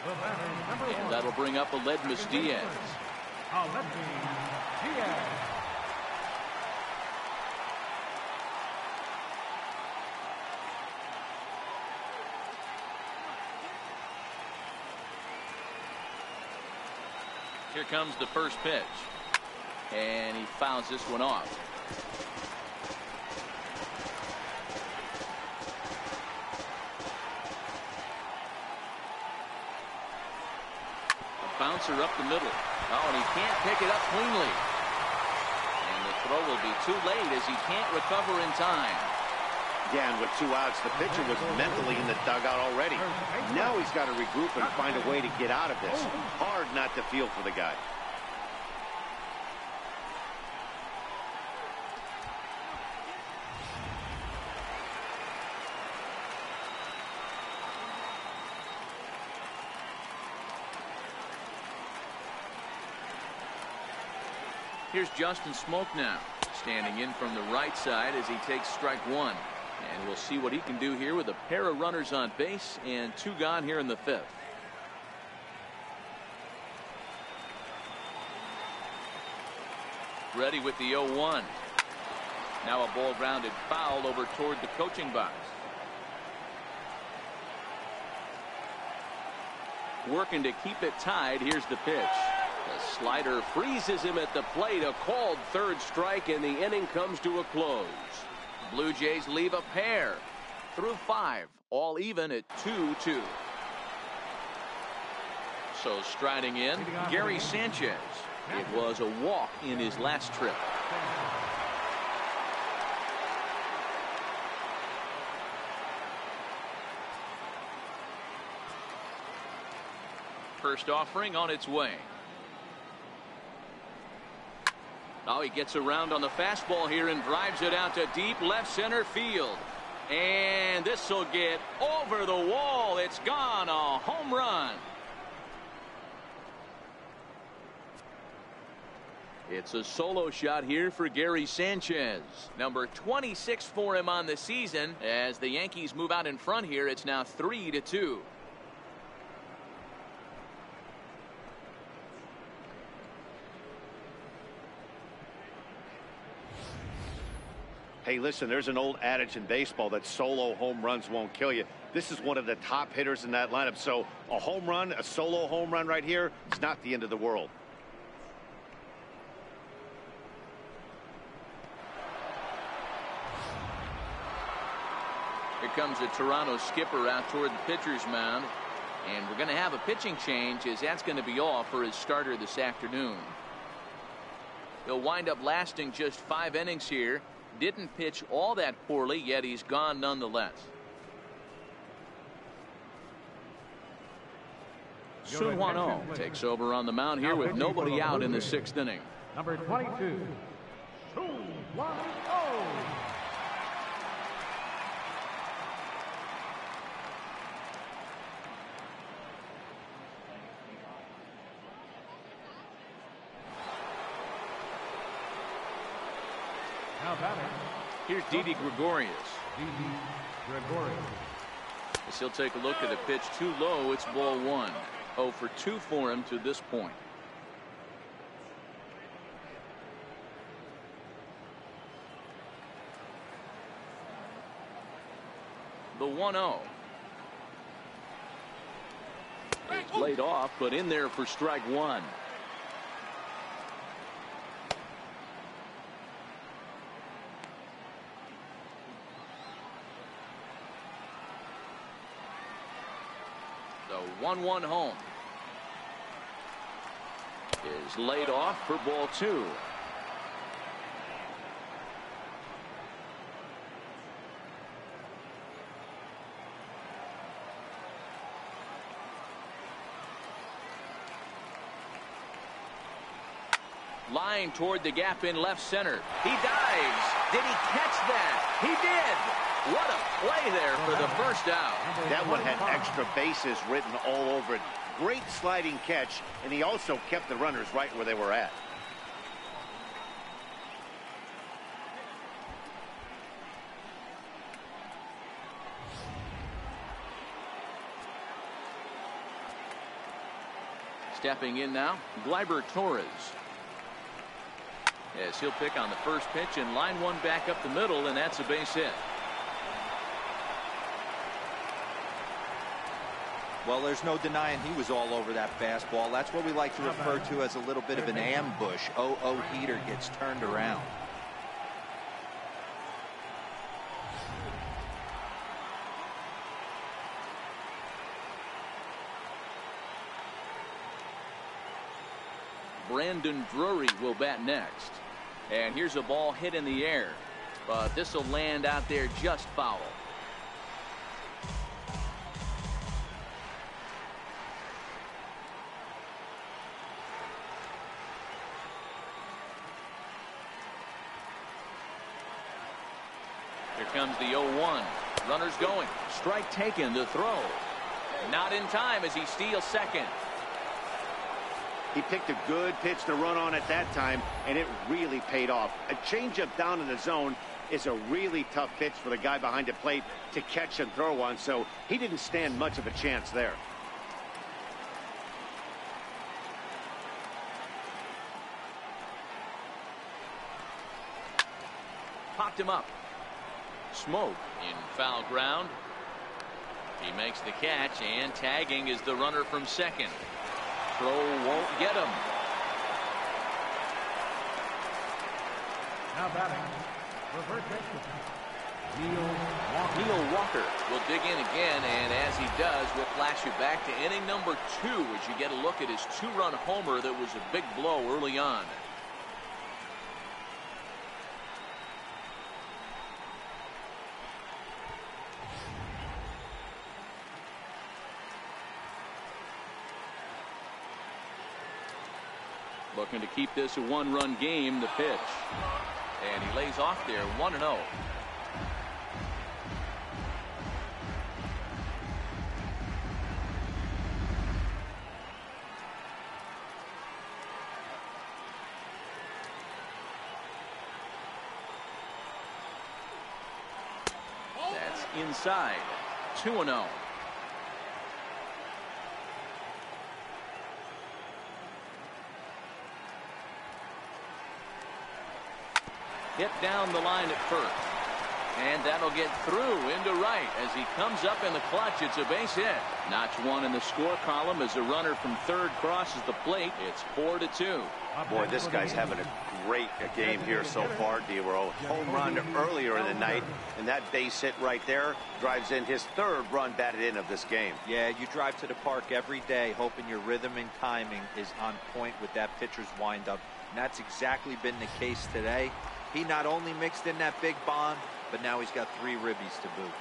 And that'll bring up Aledmys Diaz. Here comes the first pitch, and he fouls this one off. A bouncer up the middle. Oh, and he can't pick it up cleanly. And the throw will be too late as he can't recover in time. Yeah, and with 2 outs, the pitcher was mentally in the dugout already. Now he's got to regroup and find a way to get out of this. Hard not to feel for the guy. Here's Justin Smoke now, standing in from the right side as he takes strike one. And we'll see what he can do here with a pair of runners on base and 2 gone here in the 5th. Ready with the 0-1. Now a ball grounded foul over toward the coaching box. Working to keep it tied. Here's the pitch. The slider freezes him at the plate. A called 3rd strike, and the inning comes to a close. Blue Jays leave a pair through 5, all even at 2-2. So striding in, Gary Sanchez. It was a walk in his last trip. First offering on its way. Oh, he gets around on the fastball here and drives it out to deep left center field. And this will get over the wall. It's gone. A home run. It's a solo shot here for Gary Sanchez. Number 26 for him on the season. As the Yankees move out in front here, it's now 3-2. Hey, listen, there's an old adage in baseball that solo home runs won't kill you. This is one of the top hitters in that lineup. So a home run, a solo home run right here, it's not the end of the world. Here comes the Toronto skipper out toward the pitcher's mound. And we're going to have a pitching change, as that's going to be all for his starter this afternoon. He'll wind up lasting just 5 innings here. Didn't pitch all that poorly, yet he's gone nonetheless. Sun Hwan-Oh takes over on the mound here with nobody out in the 6th inning. Number 22, Sun Hwan-Oh. Here's Didi Gregorius. As he'll take a look at a pitch too low. It's ball 1. 0 for 2 for him to this point. The 1-0. It's laid off, but in there for strike 1. The 1-1 home is laid off for ball 2. Line toward the gap in left center. He dives. Did he catch that? He did. What a play there for the first out. That one had extra bases written all over it. Great sliding catch, and he also kept the runners right where they were at. Stepping in now, Gleyber Torres. As he'll pick on the first pitch and line one back up the middle, and that's a base hit. Well, there's no denying he was all over that fastball. That's what we like to refer to as a little bit of an ambush. 0-0 heater gets turned around. Brandon Drury will bat next. And here's a ball hit in the air, but this will land out there just foul. Here comes the 0-1. Runners going. Strike taken. The throw. Not in time as he steals second. He picked a good pitch to run on at that time, and it really paid off. A changeup down in the zone is a really tough pitch for the guy behind the plate to catch and throw on, so he didn't stand much of a chance there. Popped him up. Smoke in foul ground. He makes the catch, and tagging is the runner from second. Throw won't get him. Now batting, reverse Neil Walker will dig in again, and as he does, we'll flash you back to inning number 2 as you get a look at his 2-run homer that was a big blow early on. Looking to keep this a 1-run game, the pitch. And he lays off there, 1-0. That's inside, 2-0. Hit down the line at first. And that'll get through into right as he comes up in the clutch. It's a base hit. Notch 1 in the score column as a runner from third crosses the plate. It's 4-2. Boy, this guy's having a great game here so far, D-Row. Home run earlier in the night, and that base hit right there drives in his 3rd run batted in of this game. Yeah, you drive to the park every day hoping your rhythm and timing is on point with that pitcher's windup. And that's exactly been the case today. He not only mixed in that big bond, but now he's got 3 ribbies to boot.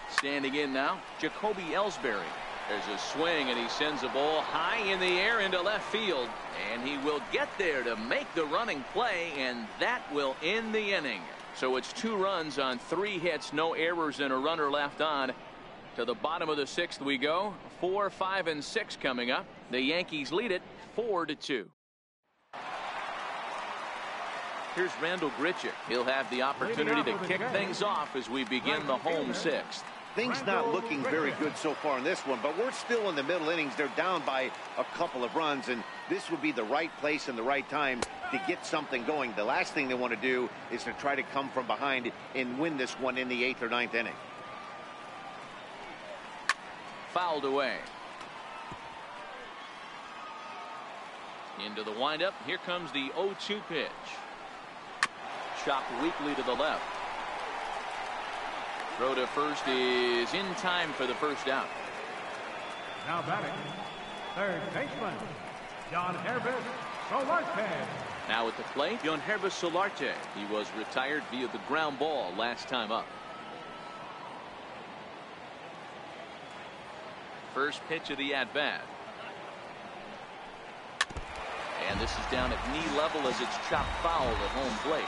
Standing in now, Jacoby Ellsbury. There's a swing, and he sends a ball high in the air into left field. And he will get there to make the running play, and that will end the inning. So it's 2 runs on 3 hits, no errors, and a runner left on. To the bottom of the 6th we go. 4, 5, and 6 coming up. The Yankees lead it 4-2. Here's Randall Grichuk. He'll have the opportunity to kick things off as we begin the home 6th. Things not looking very good so far in this one, but we're still in the middle innings. They're down by a couple of runs, and this would be the right place and the right time to get something going. The last thing they want to do is to try to come from behind and win this one in the 8th or 9th inning. Fouled away. Into the windup. Here comes the 0-2 pitch. Chopped weakly to the left. Throw to first is in time for the first out. Now batting, third baseman, Yangervis Solarte. Now at the plate, Yangervis Solarte. He was retired via the ground ball last time up. First pitch of the at-bat. And this is down at knee level as it's chopped foul at home plate.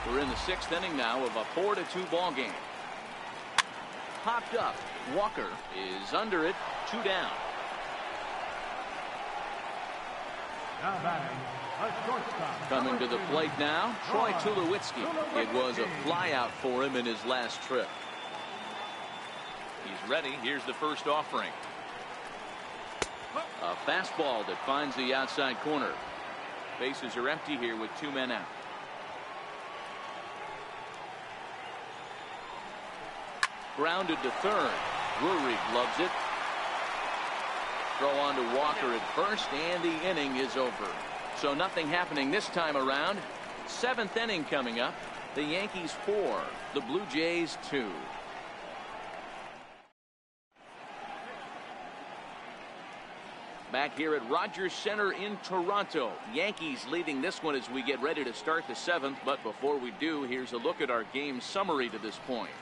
We're in the 6th inning now of a 4-2 ball game. Popped up. Walker is under it. 2 down. Now batting, a shortstop. Coming to the plate now, Troy Tulowitzki. It was a flyout for him in his last trip. He's ready. Here's the first offering. A fastball that finds the outside corner. Bases are empty here with 2 men out. Grounded to third. Drury gloves it. Throw on to Walker at first, and the inning is over. So nothing happening this time around. 7th inning coming up. The Yankees 4, the Blue Jays 2. Back here at Rogers Center in Toronto. Yankees leading this one as we get ready to start the 7th. But before we do, here's a look at our game summary to this point.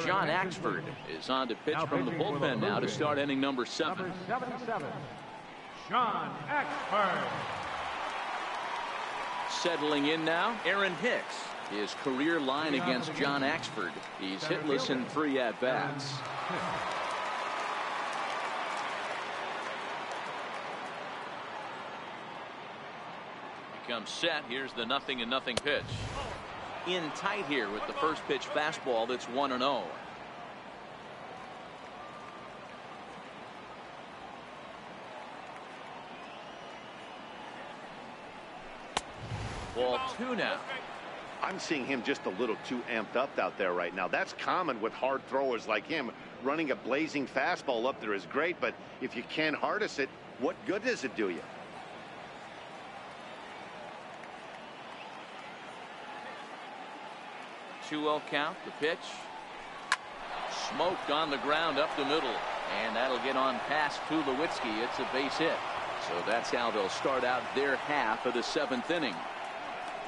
John Axford is on to pitch from the bullpen now to start inning number 7. Number 77, John Axford. Settling in now, Aaron Hicks. his career line against John Axford. He's hitless in 3 at-bats. Comes set. Here's the 0-0 pitch. In tight here with the first pitch fastball that's 1-0. Ball 2 now. I'm seeing him just a little too amped up out there right now. That's common with hard throwers like him. Running a blazing fastball up there is great, but if you can't harness it, what good does it do you? 2-0 count. The pitch smoked on the ground up the middle, and that'll get on past Tulowitzki. It's a base hit. So that's how they'll start out their half of the 7th inning.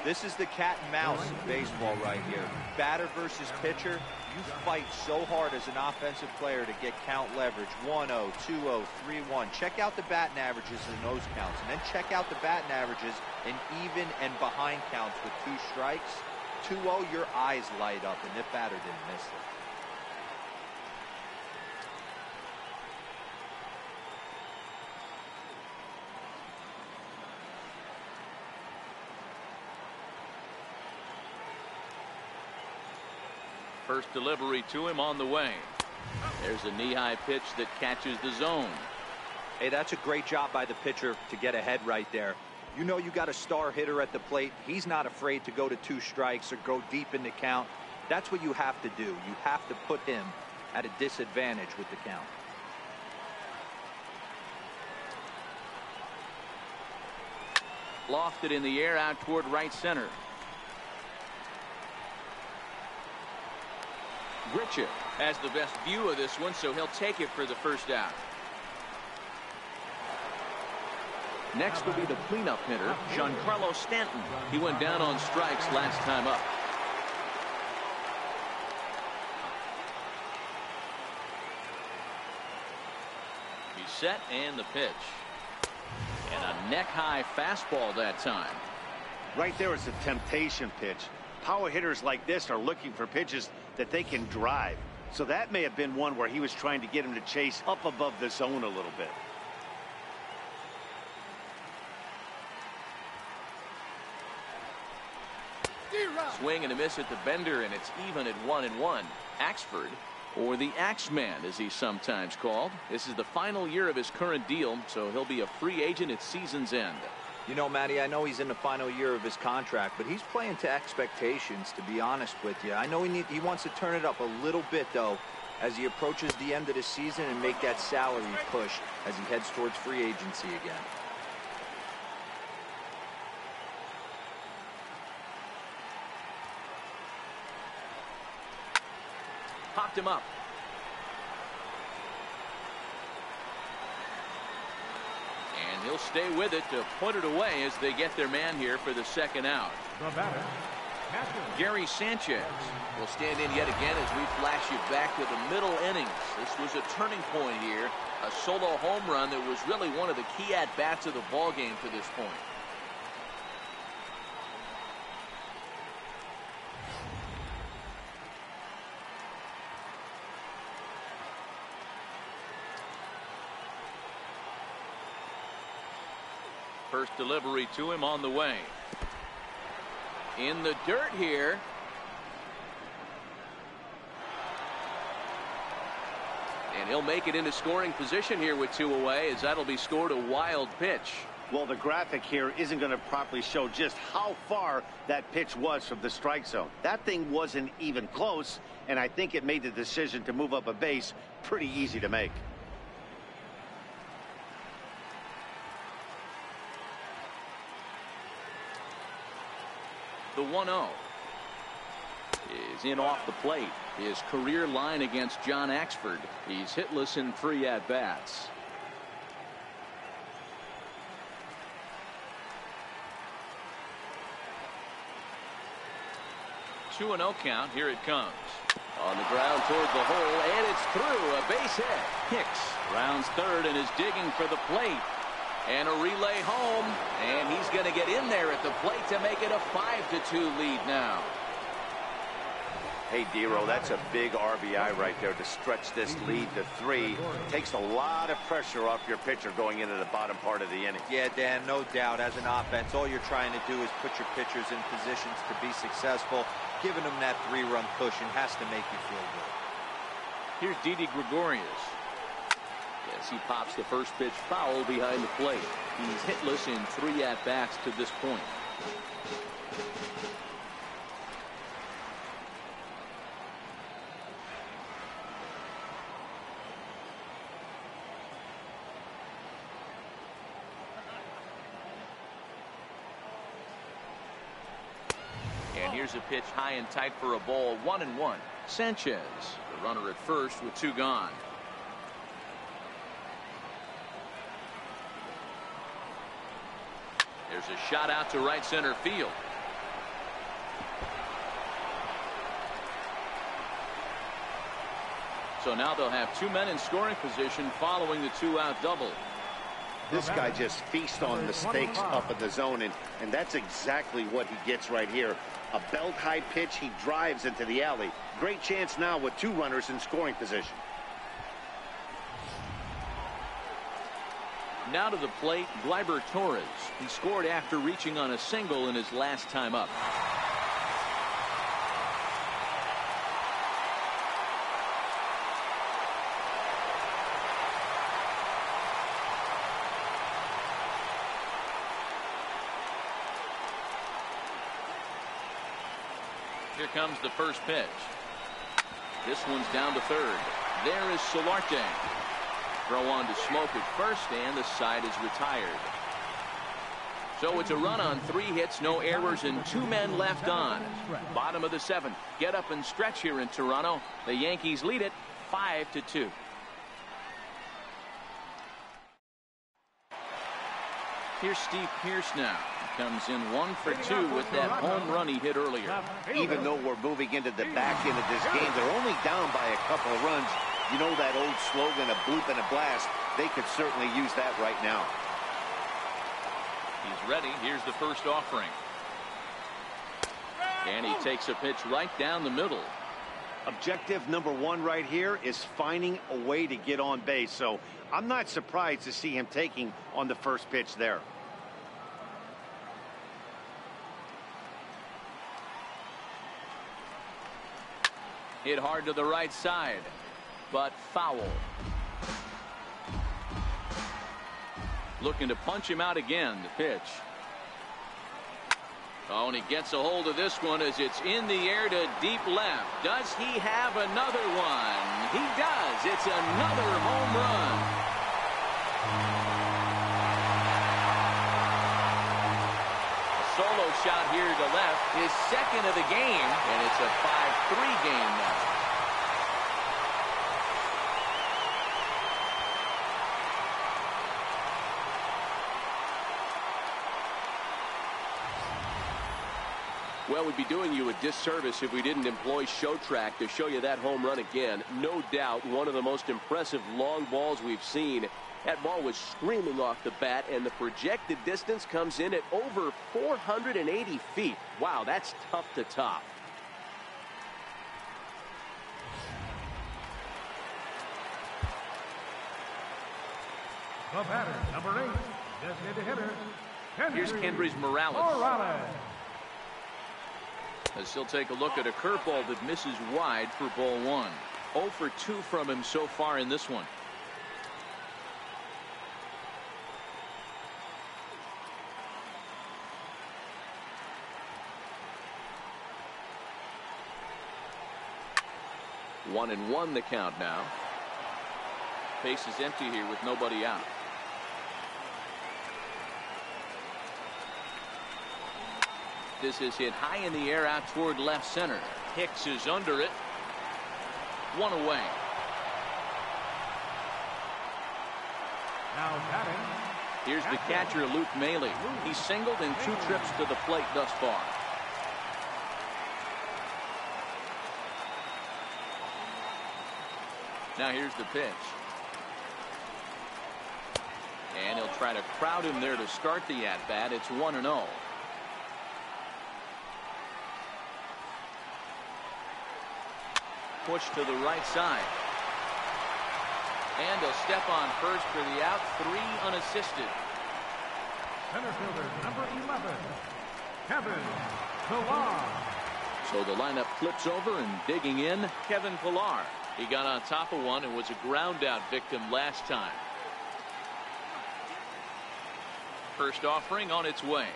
This is the cat and mouse in baseball right here. Batter versus pitcher. You fight so hard as an offensive player to get count leverage. 1-0, 2-0, 3-1. Check out the batting averages in those counts, and then check out the batting averages in even and behind counts with 2 strikes. 2-0, your eyes light up, and the batter didn't miss it. First delivery to him on the way. There's a knee-high pitch that catches the zone. Hey, that's a great job by the pitcher to get ahead right there. You know you got a star hitter at the plate. He's not afraid to go to 2 strikes or go deep in the count. That's what you have to do. You have to put him at a disadvantage with the count. Lofted in the air out toward right center. Gritcha has the best view of this one, so he'll take it for the first out. Next will be the cleanup hitter, Giancarlo Stanton. He went down on strikes last time up. He's set, and the pitch. And a neck-high fastball that time. Right there is a temptation pitch. Power hitters like this are looking for pitches that they can drive. So that may have been one where he was trying to get him to chase up above the zone a little bit. Swing and a miss at the bender, and it's even at 1-1. Axford, or the Axeman as he's sometimes called. This is the final year of his current deal, so he'll be a free agent at season's end. You know, Matty, I know he's in the final year of his contract, but he's playing to expectations, to be honest with you. I know he wants to turn it up a little bit, though, as he approaches the end of the season and make that salary push as he heads towards free agency again. Popped him up. And he'll stay with it to put it away as they get their man here for the second out. The batter, Gary Sanchez will stand in yet again as we flash you back to the middle innings. This was a turning point here. A solo home run that was really one of the key at-bats of the ball game to this point. First delivery to him on the way. In the dirt here. And he'll make it into scoring position here with 2 away, as that'll be scored a wild pitch. Well, the graphic here isn't going to properly show just how far that pitch was from the strike zone. That thing wasn't even close, and I think it made the decision to move up a base pretty easy to make. The 1-0 is in off the plate. His career line against John Axford. He's hitless in 3 at-bats. Two 2-0 count. Here it comes. On the ground toward the hole, and it's through. A base hit. Hicks rounds third and is digging for the plate. And a relay home, and he's going to get in there at the plate to make it a 5-2 lead now. Hey, Dero, that's a big RBI right there to stretch this lead to 3. Takes a lot of pressure off your pitcher going into the bottom part of the inning. Yeah, Dan, no doubt. As an offense, all you're trying to do is put your pitchers in positions to be successful. Giving them that 3-run cushion has to make you feel good. Here's Didi Gregorius. Yes, he pops the first pitch foul behind the plate. He's hitless in 3 at-bats to this point. And here's a pitch high and tight for a ball, 1-1. Sanchez, the runner at first with 2 gone. There's a shot out to right center field. So now they'll have 2 men in scoring position following the 2-out double. This guy just feasts on mistakes up in the zone, and that's exactly what he gets right here. A belt-high pitch, he drives into the alley. Great chance now with 2 runners in scoring position. Now to the plate, Gleyber Torres. He scored after reaching on a single in his last time up. Here comes the first pitch. This one's down to third. There is Solarte. Throw on to Smoke at first, and the side is retired. So it's a run on 3 hits, no errors, and 2 men left on. Bottom of the 7th. Get up and stretch here in Toronto. The Yankees lead it 5-2. Here's Steve Pearce now. He comes in 1 for 2 with that home run he hit earlier. Even though we're moving into the back end of this game, they're only down by a couple of runs. You know that old slogan, a bloop and a blast. They could certainly use that right now. He's ready. Here's the first offering. And he takes a pitch right down the middle. Objective number 1 right here is finding a way to get on base. So I'm not surprised to see him taking on the first pitch there. Hit hard to the right side, but foul. Looking to punch him out again. The pitch. Oh, and he gets a hold of this one as it's in the air to deep left. Does he have another one? He does. It's another home run. A solo shot here to left. His second of the game, and it's a 5-3 game now. Well, we'd be doing you a disservice if we didn't employ Show Track to show you that home run again. No doubt one of the most impressive long balls we've seen. That ball was screaming off the bat, and the projected distance comes in at over 480 feet. Wow, that's tough to top. The batter, number 8, designated hitter. Here's Kendrys Morales. As he'll take a look at a curveball that misses wide for ball 1. 0 for 2 from him so far in this one. One and one the count now. Base is empty here with nobody out. This is hit high in the air out toward left center. Hicks is under it. 1 away. Now batting. Here's the catcher, Luke Maile. He's singled in 2 trips to the plate thus far. Now here's the pitch. And he'll try to crowd him there to start the at-bat. It's 1-0. push to the right side. And he'll step on first for the out. 3 unassisted. Center fielder, number 11, Kevin Pillar. So the lineup flips over and digging in, Kevin Pillar. He got on top of one and was a ground out victim last time. First offering on its way.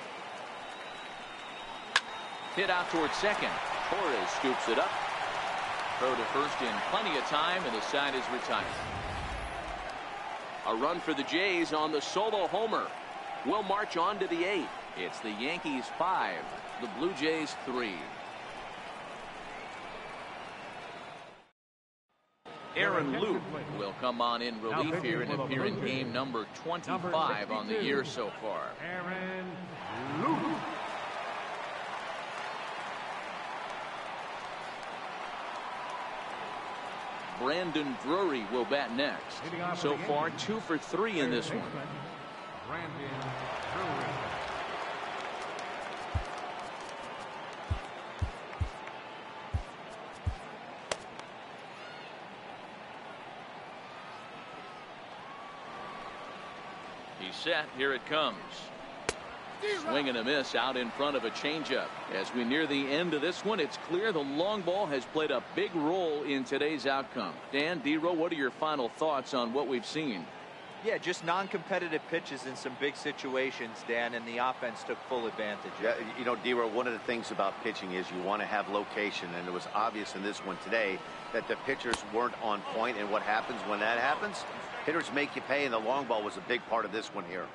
Hit out towards second. Torres scoops it up. Throw to first in plenty of time, and the side is retired. A run for the Jays on the solo homer. We'll march on to the 8th. It's the Yankees 5, the Blue Jays 3. Aaron Luke will come on in relief here and appear in game number 25 on the year so far. Aaron Luke. Brandon Drury will bat next. So far 2 for 3 in this one. Brandon Drury. He's set. Here it comes. Swing and a miss out in front of a changeup. As we near the end of this one, it's clear the long ball has played a big role in today's outcome. Dan, D-Row, what are your final thoughts on what we've seen? Yeah, just non-competitive pitches in some big situations, Dan, and the offense took full advantage. Yeah, you know, D-Row, one of the things about pitching is you want to have location, and it was obvious in this one today that the pitchers weren't on point, and what happens when that happens? Hitters make you pay, and the long ball was a big part of this one here.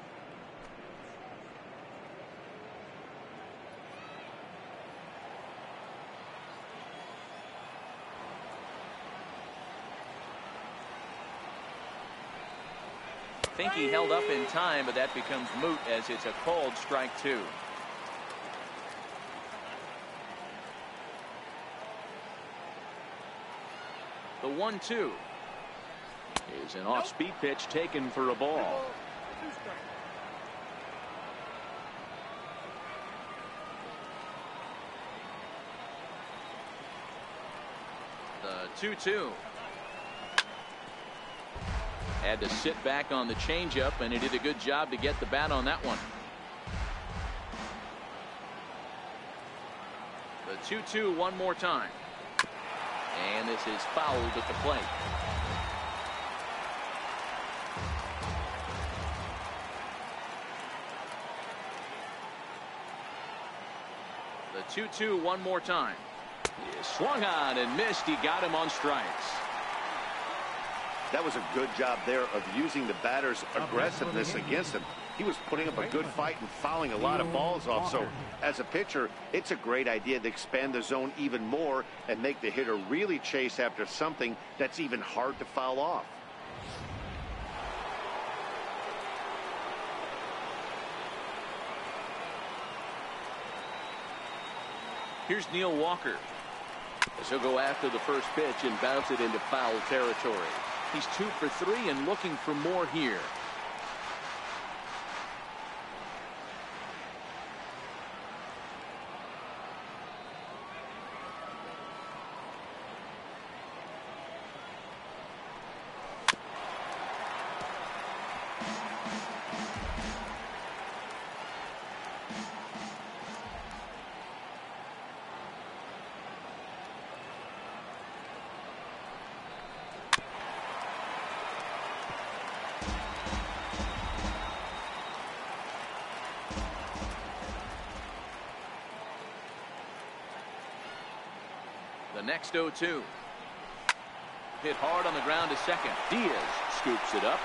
I think he held up in time, but that becomes moot as it's a called strike 2. The 1-2 is an off-speed pitch taken for a ball. The 2-2. Had to sit back on the changeup, and he did a good job to get the bat on that one. The 2-2 one more time. And this is fouled at the plate. The 2-2 one more time. He swung on and missed. He got him on strikes. That was a good job there of using the batter's aggressiveness against him. He was putting up a good fight and fouling a lot of balls off. So as a pitcher, it's a great idea to expand the zone even more and make the hitter really chase after something that's even hard to foul off. Here's Neil Walker, as he'll go after the first pitch and bounce it into foul territory. He's 2 for 3 and looking for more here. The next 0-2. Hit hard on the ground to second. Diaz scoops it up.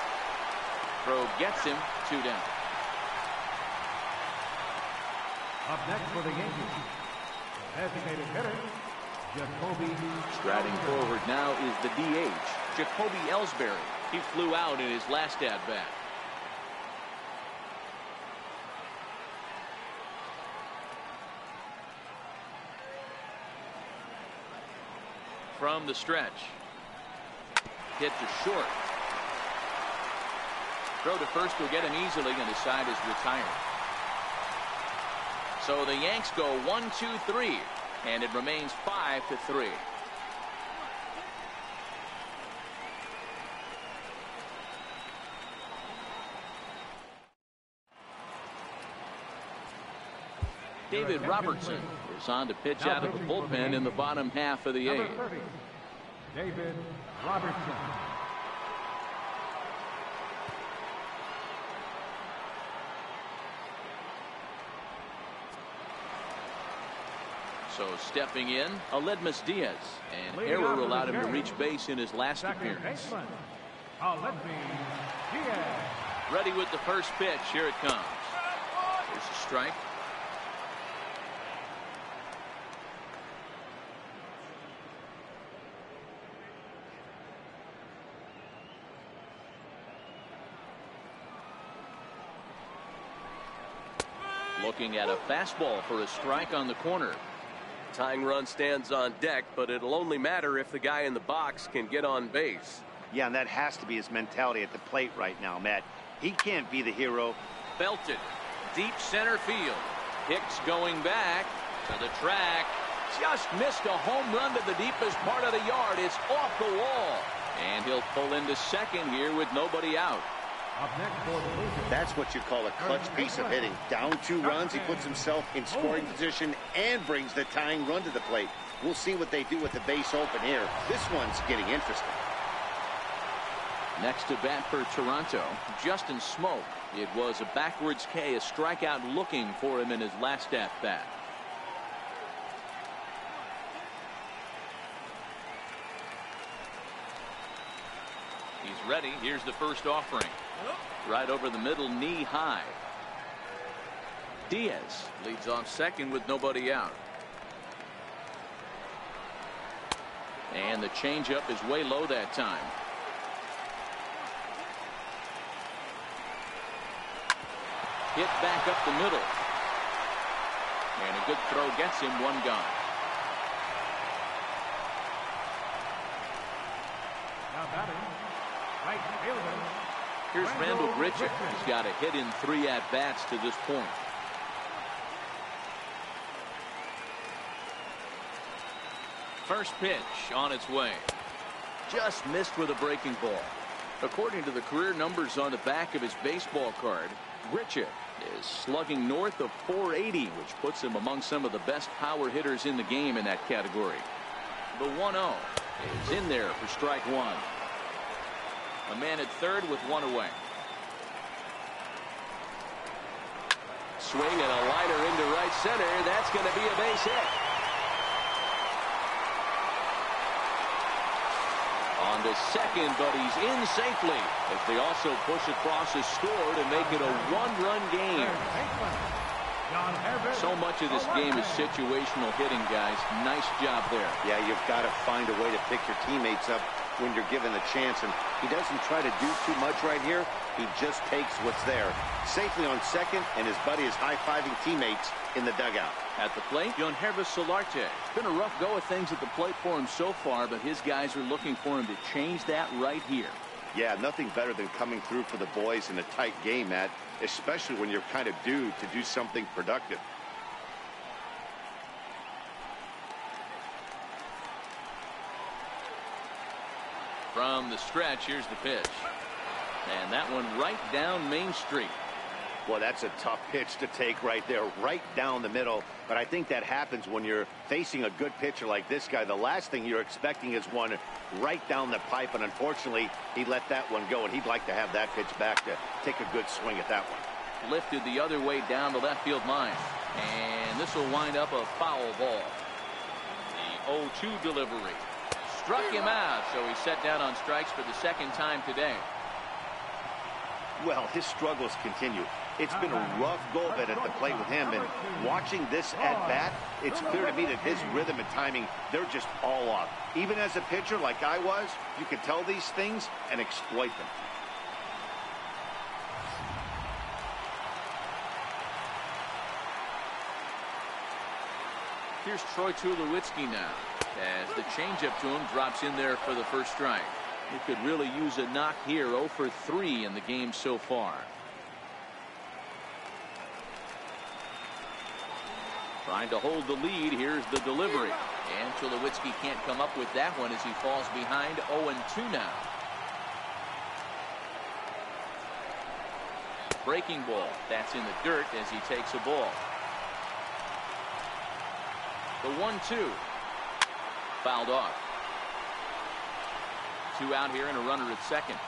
Throw gets him. 2 down. Up next for the Yankees, designated hitter, Jacoby. Striding forward now is the DH, Jacoby Ellsbury. He flew out in his last at-bat. From the stretch. Hit to short. Throw to first will get him easily, and his side is retired. So the Yanks go 1-2-3, and it remains 5-3. David Robertson is on to pitch out of the bullpen in the bottom half of the Number eighth. 30, David Robertson. So stepping in, Aledmus Diaz. An Leading error off for the allowed him to Jays, reach base in his last Second appearance. baseman, Aledmus Diaz. Ready with the first pitch. Here it comes. Here's a strike. Looking at a fastball for a strike on the corner. Tying run stands on deck, but it'll only matter if the guy in the box can get on base. Yeah, and that has to be his mentality at the plate right now, Matt. He can't be the hero. Belted. Deep center field. Hicks going back to the track. Just missed a home run to the deepest part of the yard. It's off the wall. And he'll pull into second here with nobody out. Up next for the Blue Jays. That's what you call a clutch piece of hitting. Down 2 runs, he puts himself in scoring position and brings the tying run to the plate. We'll see what they do with the base open here. This one's getting interesting. Next to bat for Toronto, Justin Smoke. It was a backwards K, a strikeout looking for him in his last at bat. He's ready. Here's the first offering. Right over the middle, knee high. Diaz leads off second with nobody out. And the changeup is way low that time. Hit back up the middle. And a good throw gets him one gone. Now batting, right fielder. Here's Randall Grichuk. He's got a hit in 3 at-bats to this point. First pitch on its way. Just missed with a breaking ball. According to the career numbers on the back of his baseball card, Grichuk is slugging north of 480, which puts him among some of the best power hitters in the game in that category. The 1-0 is in there for strike one. A man at third with one away. Swing and a liner into right center. That's going to be a base hit. On to second, but he's in safely as they also push across a score to make it a 1-run game. So much of this game is situational hitting, guys. Nice job there. Yeah, you've got to find a way to pick your teammates up when you're given the chance, and he doesn't try to do too much right here. He just takes what's there. Safely on second, and his buddy is high-fiving teammates in the dugout. At the plate, Yangervis Solarte. It's been a rough go of things at the plate for him so far, but his guys are looking for him to change that right here. Yeah, nothing better than coming through for the boys in a tight game, Matt, especially when you're kind of due to do something productive. From the stretch, here's the pitch. And that one right down Main Street. Well, that's a tough pitch to take right there, right down the middle. But I think that happens when you're facing a good pitcher like this guy. The last thing you're expecting is one right down the pipe, and unfortunately, he let that one go, and he'd like to have that pitch back to take a good swing at that one. Lifted the other way down the left field line. And this will wind up a foul ball. The 0-2 delivery. Struck him out, so he's set down on strikes for the second time today. Well, his struggles continue. It's been a rough go of it at the plate with him, and watching this at-bat, it's clear to me that his rhythm and timing, they're just all off. Even as a pitcher like I was, you can tell these things and exploit them. Here's Troy Tulowitzki now, as the changeup to him drops in there for the first strike. He could really use a knock here. 0 for 3 in the game so far. Trying to hold the lead. Here's the delivery. And Tulowitzki can't come up with that one as he falls behind. 0-2 now. Breaking ball. That's in the dirt as he takes a ball. The 1-2. Fouled off. 2 out here and a runner at second.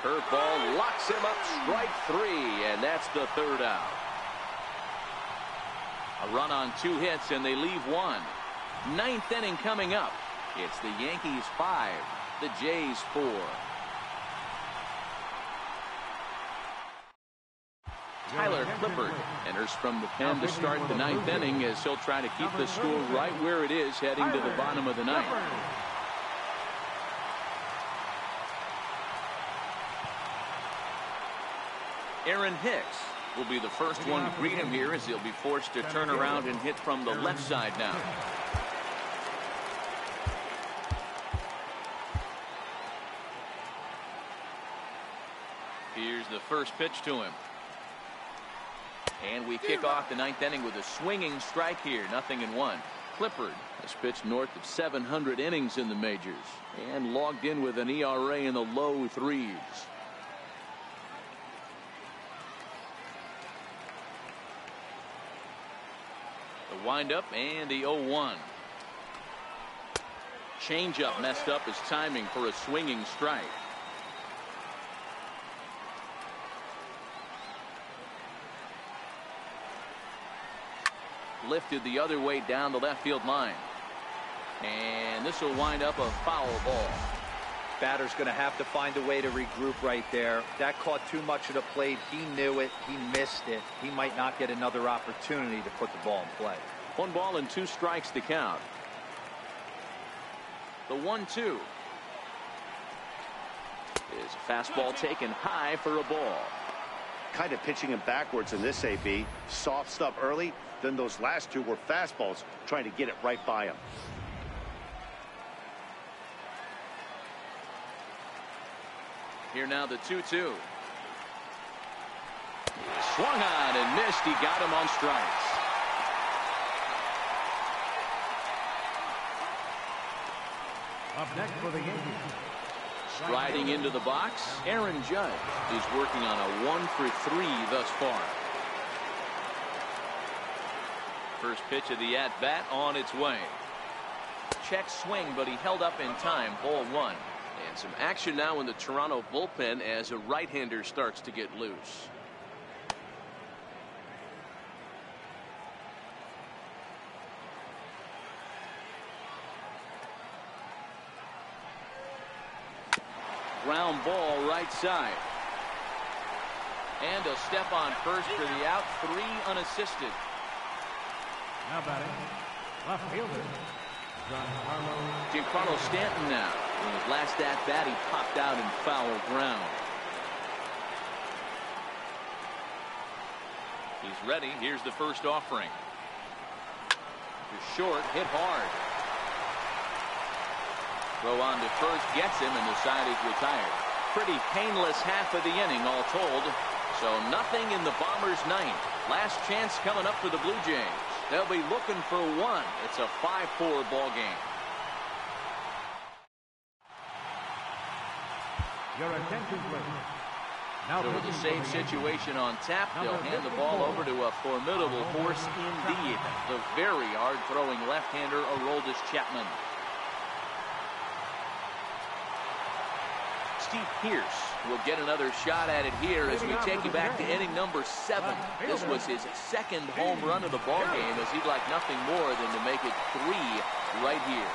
Curveball locks him up, strike 3, and that's the 3rd out. A run on 2 hits, and they leave 1. 9th inning coming up. It's the Yankees 5, the Jays 4. Tyler Clippard enters from the pen to start the 9th inning as he'll try to keep the score right where it is heading to the bottom of the 9th. Aaron Hicks will be the first one to greet him here as he'll be forced to turn around and hit from the left side now. Here's the first pitch to him. And we kick off the 9th inning with a swinging strike here. 0-1. Clippard has pitched north of 700 innings in the majors and logged in with an ERA in the low 3s. The windup and the 0-1. Changeup messed up his timing for a swinging strike. Lifted the other way down the left field line. And this will wind up a foul ball. Batter's going to have to find a way to regroup right there. That caught too much of the plate. He knew it. He missed it. He might not get another opportunity to put the ball in play. 1 ball and 2 strikes to count. The 1-2 is a fastball taken high for a ball. Kind of pitching him backwards in this AB. Soft stuff early. Then those last 2 were fastballs, trying to get it right by him. Here now the 2-2. Swung on and missed. He got him on strikes. Up next for the Yankees. Striding into the box, Aaron Judge is working on a 1-for-3 thus far. First pitch of the at-bat on its way. Check swing, but he held up in time. Ball 1. And some action now in the Toronto bullpen as a right-hander starts to get loose. Ground ball right side. And a step on first for the out. 3 unassisted. Now batting, left fielder, Giancarlo Stanton now. In his last at-bat, he popped out in foul ground. He's ready. Here's the first offering. To short, hit hard. Throw on to first, gets him, and the side is retired. Pretty painless half of the inning, all told. So nothing in the Bombers' 9th. Last chance coming up for the Blue Jays. They'll be looking for 1. It's a 5-4 ball game. Your attention, please. Now So with the same situation on tap, they'll hand the ball over to a formidable force indeed. The very hard-throwing left-hander, Aroldis Chapman. Steve Pearce will get another shot at it here as we take you back to inning number 7. This was his 2nd home run of the ball game, as he'd like nothing more than to make it 3 right here.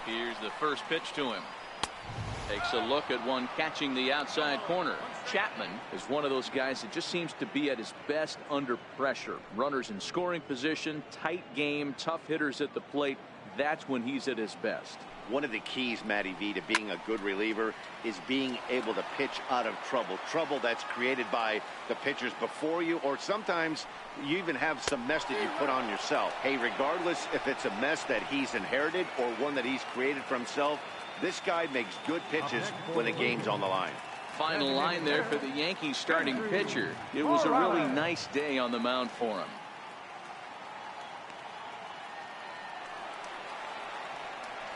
Here's the first pitch to him. Takes a look at one catching the outside corner. Chapman is one of those guys that just seems to be at his best under pressure. Runners in scoring position, tight game, tough hitters at the plate. That's when he's at his best. One of the keys, Matty V, to being a good reliever is being able to pitch out of trouble. Trouble that's created by the pitchers before you, or sometimes you even have some mess that you put on yourself. Hey, regardless if it's a mess that he's inherited or one that he's created for himself, this guy makes good pitches when the game's on the line. Final line there for the Yankees starting pitcher. It was a really nice day on the mound for him.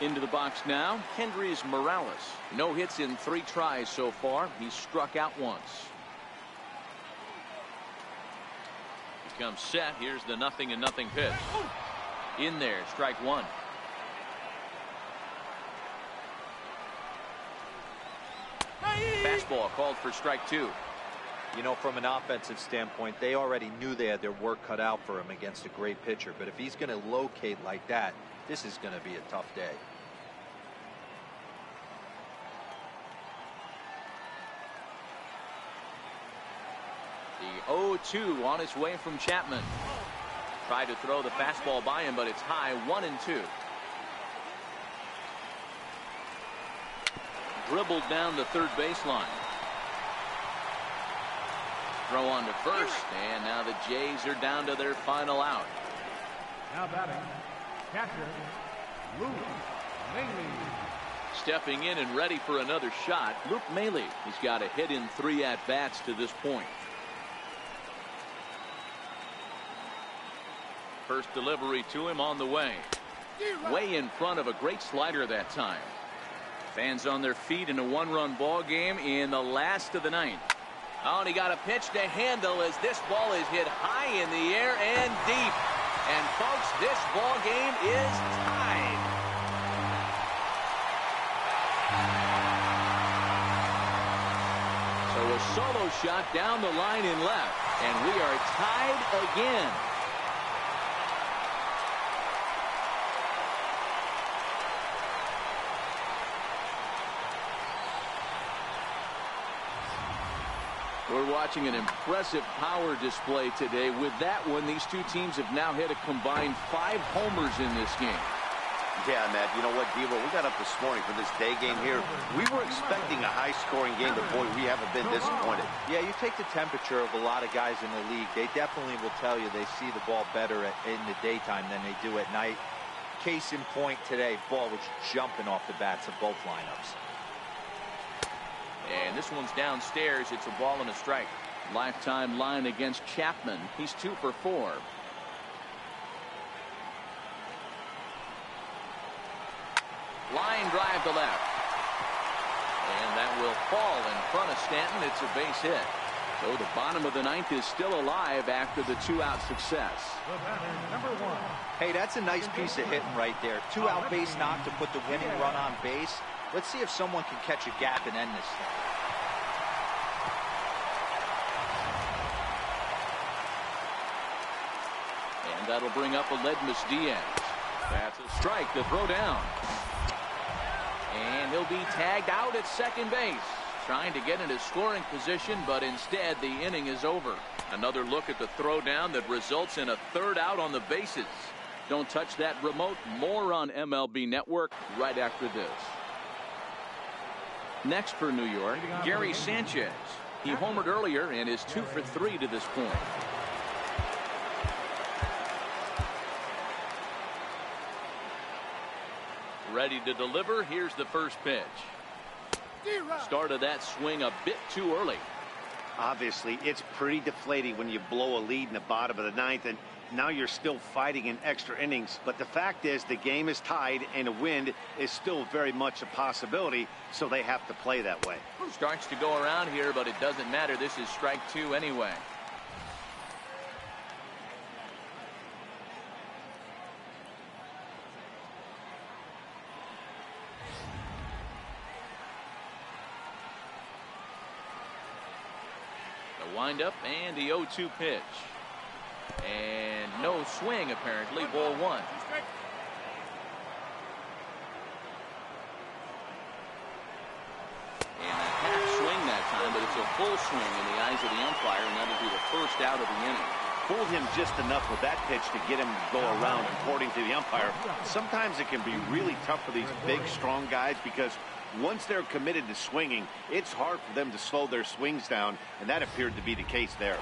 Into the box now, Kendrys Morales. No hits in 3 tries so far. He's struck out once. He comes set. Here's the 0-0 pitch. In there, strike 1. Fastball called for strike 2. You know, from an offensive standpoint, they already knew they had their work cut out for him against a great pitcher. But if he's going to locate like that, this is going to be a tough day. The 0-2 on its way from Chapman. Tried to throw the fastball by him, but it's high, 1-2. Dribbled down the third baseline. Throw on to first, and now the Jays are down to their final out. Now batting, catcher, Luke Maley. Stepping in and ready for another shot, Luke Maley. He's got a hit in 3 at-bats to this point. First delivery to him on the way. Way in front of a great slider that time. Fans on their feet in a 1-run ball game in the last of the 9th. Oh, and he got a pitch to handle as this ball is hit high in the air and deep. And folks, this ball game is tied. So a solo shot down the line in left, and we are tied again. We're watching an impressive power display today. With that one, these two teams have now hit a combined 5 homers in this game. Yeah, Matt, you know what, Devo, we got up this morning for this day game here. We were expecting a high-scoring game, but boy, we haven't been disappointed. Yeah, you take the temperature of a lot of guys in the league. They definitely will tell you they see the ball better in the daytime than they do at night. Case in point today, ball was jumping off the bats of both lineups. And this one's downstairs. It's a ball and a strike. Lifetime line against Chapman. He's 2 for 4. Line drive to left. And that will fall in front of Stanton. It's a base hit. So the bottom of the 9th is still alive after the 2-out success. The batter, number 1. Hey, that's a nice piece of hitting right there. 2-out base knock to put the winning run on base. Let's see if someone can catch a gap and end this thing. And that'll bring up Aledmus Diaz. That's a strike to throw down. And he'll be tagged out at second base. Trying to get into scoring position, but instead the inning is over. Another look at the throw down that results in a 3rd out on the bases. Don't touch that remote. More on MLB Network right after this. Next for New York, Gary Sanchez. He homered earlier and is 2 for 3 to this point. Ready to deliver. Here's the first pitch. Started that swing a bit too early. Obviously, it's pretty deflating when you blow a lead in the bottom of the 9th, and now you're still fighting in extra innings. But the fact is, the game is tied, and a win is still very much a possibility, so they have to play that way. Starts to go around here, but it doesn't matter. This is strike 2 anyway. The windup and the 0-2 pitch. And no swing, apparently. Ball 1. And a half swing that time, but it's a full swing in the eyes of the umpire, and that'll be the first out of the inning. Fooled him just enough with that pitch to get him to go around, according to the umpire. Sometimes it can be really tough for these big, strong guys because once they're committed to swinging, it's hard for them to slow their swings down, and that appeared to be the case there.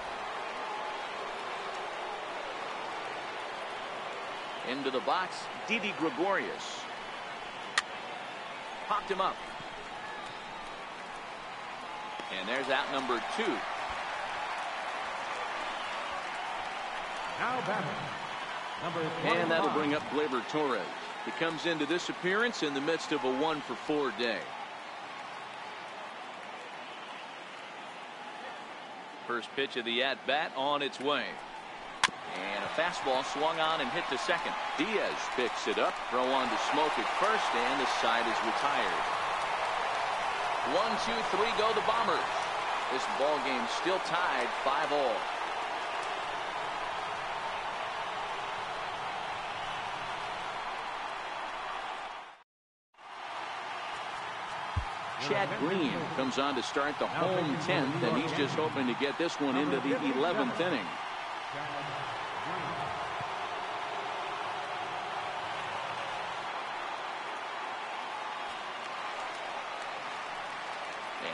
Into the box, Didi Gregorius. Popped him up. And there's out number 2. Now batting, number 21. And that'll bring up Gleyber Torres. He comes into this appearance in the midst of a 1-for-4 day. First pitch of the at-bat on its way. And a fastball swung on and hit to second. Diaz picks it up. Throw on to Smoke at first, and the side is retired. 1-2-3 go the Bombers. This ball game still tied 5-all. Chad Green comes on to start the home 10th, and he's just hoping to get this one into the 11th inning.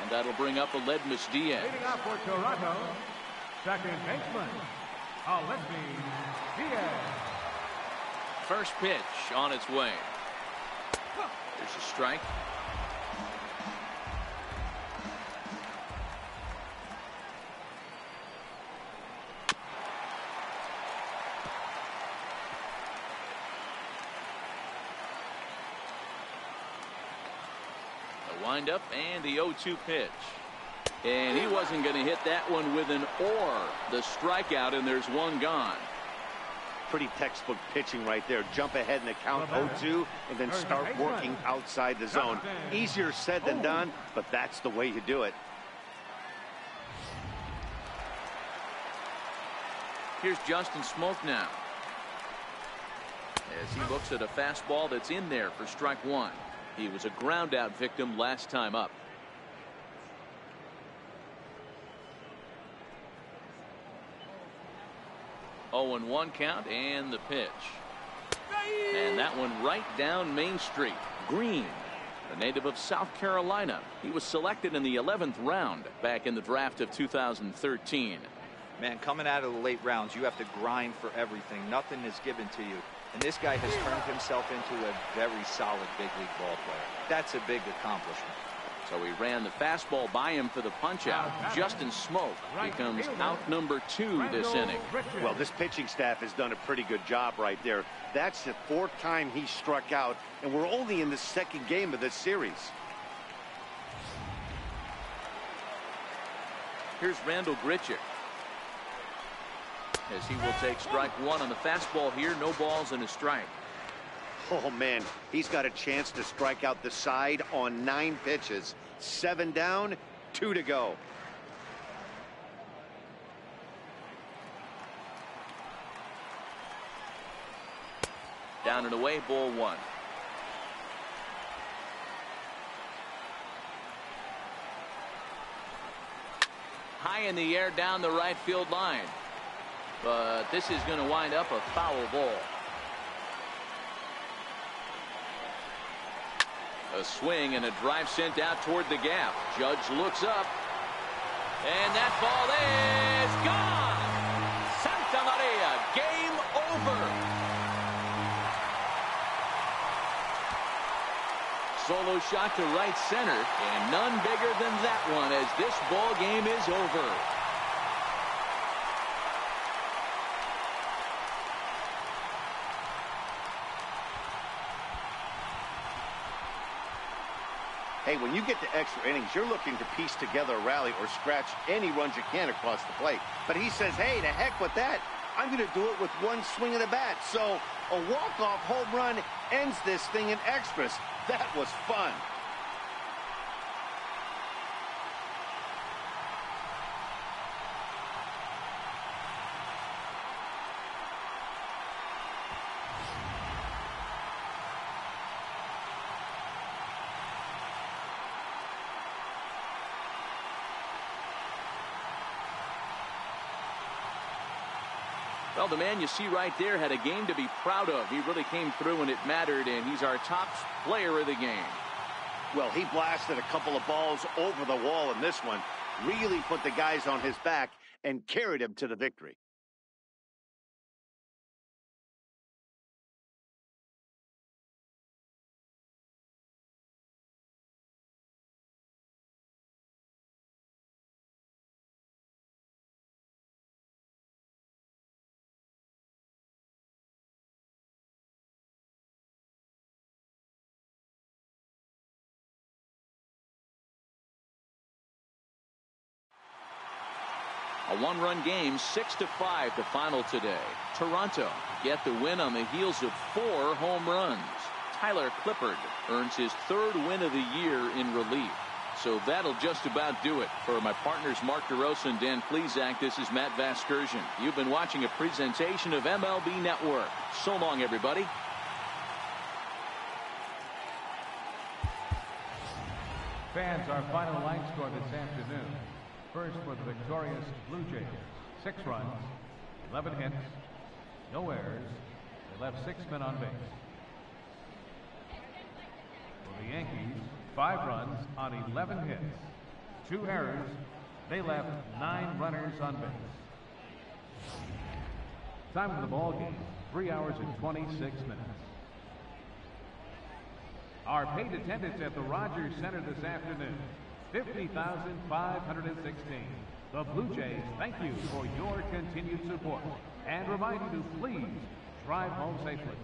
And that'll bring up Aledmus Diaz. Leading up for Toronto, second baseman, Aledmus Diaz. First pitch on its way. There's a strike. Wind up and the 0-2 pitch. And he wasn't going to hit that one with an or. The strikeout, and there's one gone. Pretty textbook pitching right there. Jump ahead in the count 0-2 and then start working outside the zone. Easier said than done, but that's the way you do it. Here's Justin Smoke now, as he looks at a fastball that's in there for strike one. He was a ground out victim last time up. Oh, and 1 count, and the pitch. And that one right down Main Street. Green, a native of South Carolina. He was selected in the 11th round back in the draft of 2013. Man, coming out of the late rounds, you have to grind for everything. Nothing is given to you. And this guy has turned himself into a very solid big league ball player. That's a big accomplishment. So he ran the fastball by him for the punch out. Justin Smoke becomes out number 2 this inning. Well, this pitching staff has done a pretty good job right there. That's the 4th time he struck out, and we're only in the 2nd game of this series. Here's Randall Grichuk, as he will take strike 1 on the fastball here. No balls and a strike. Oh, man, he's got a chance to strike out the side on 9 pitches. 7 down, 2 to go. Down and away, ball 1. High in the air down the right field line. But this is going to wind up a foul ball. A swing and a drive sent out toward the gap. Judge looks up, and that ball is gone. Santa Maria, game over. Solo shot to right center, and none bigger than that one, as this ball game is over. Hey, when you get to extra innings, you're looking to piece together a rally or scratch any runs you can across the plate. But he says, hey, to heck with that. I'm going to do it with one swing of the bat. So a walk-off home run ends this thing in extras. That was fun. Well, the man you see right there had a game to be proud of. He really came through when it mattered, and he's our top player of the game. Well, he blasted a couple of balls over the wall in this one. Really put the guys on his back and carried him to the victory. A one-run game, 6-5 the final today. Toronto get the win on the heels of 4 home runs. Tyler Clippard earns his 3rd win of the year in relief. So that'll just about do it. For my partners Mark DeRosa and Dan Plesac, this is Matt Vasgersian. You've been watching a presentation of MLB Network. So long, everybody. Fans, our final line score this afternoon. First for the victorious Blue Jays, 6 runs, 11 hits, no errors. They left 6 men on base. For the Yankees, 5 runs on 11 hits, 2 errors. They left 9 runners on base. Time of the ball game, 3 hours and 26 minutes. Our paid attendance at the Rogers Center this afternoon, 50,516. The Blue Jays thank you for your continued support and remind you to please drive home safely.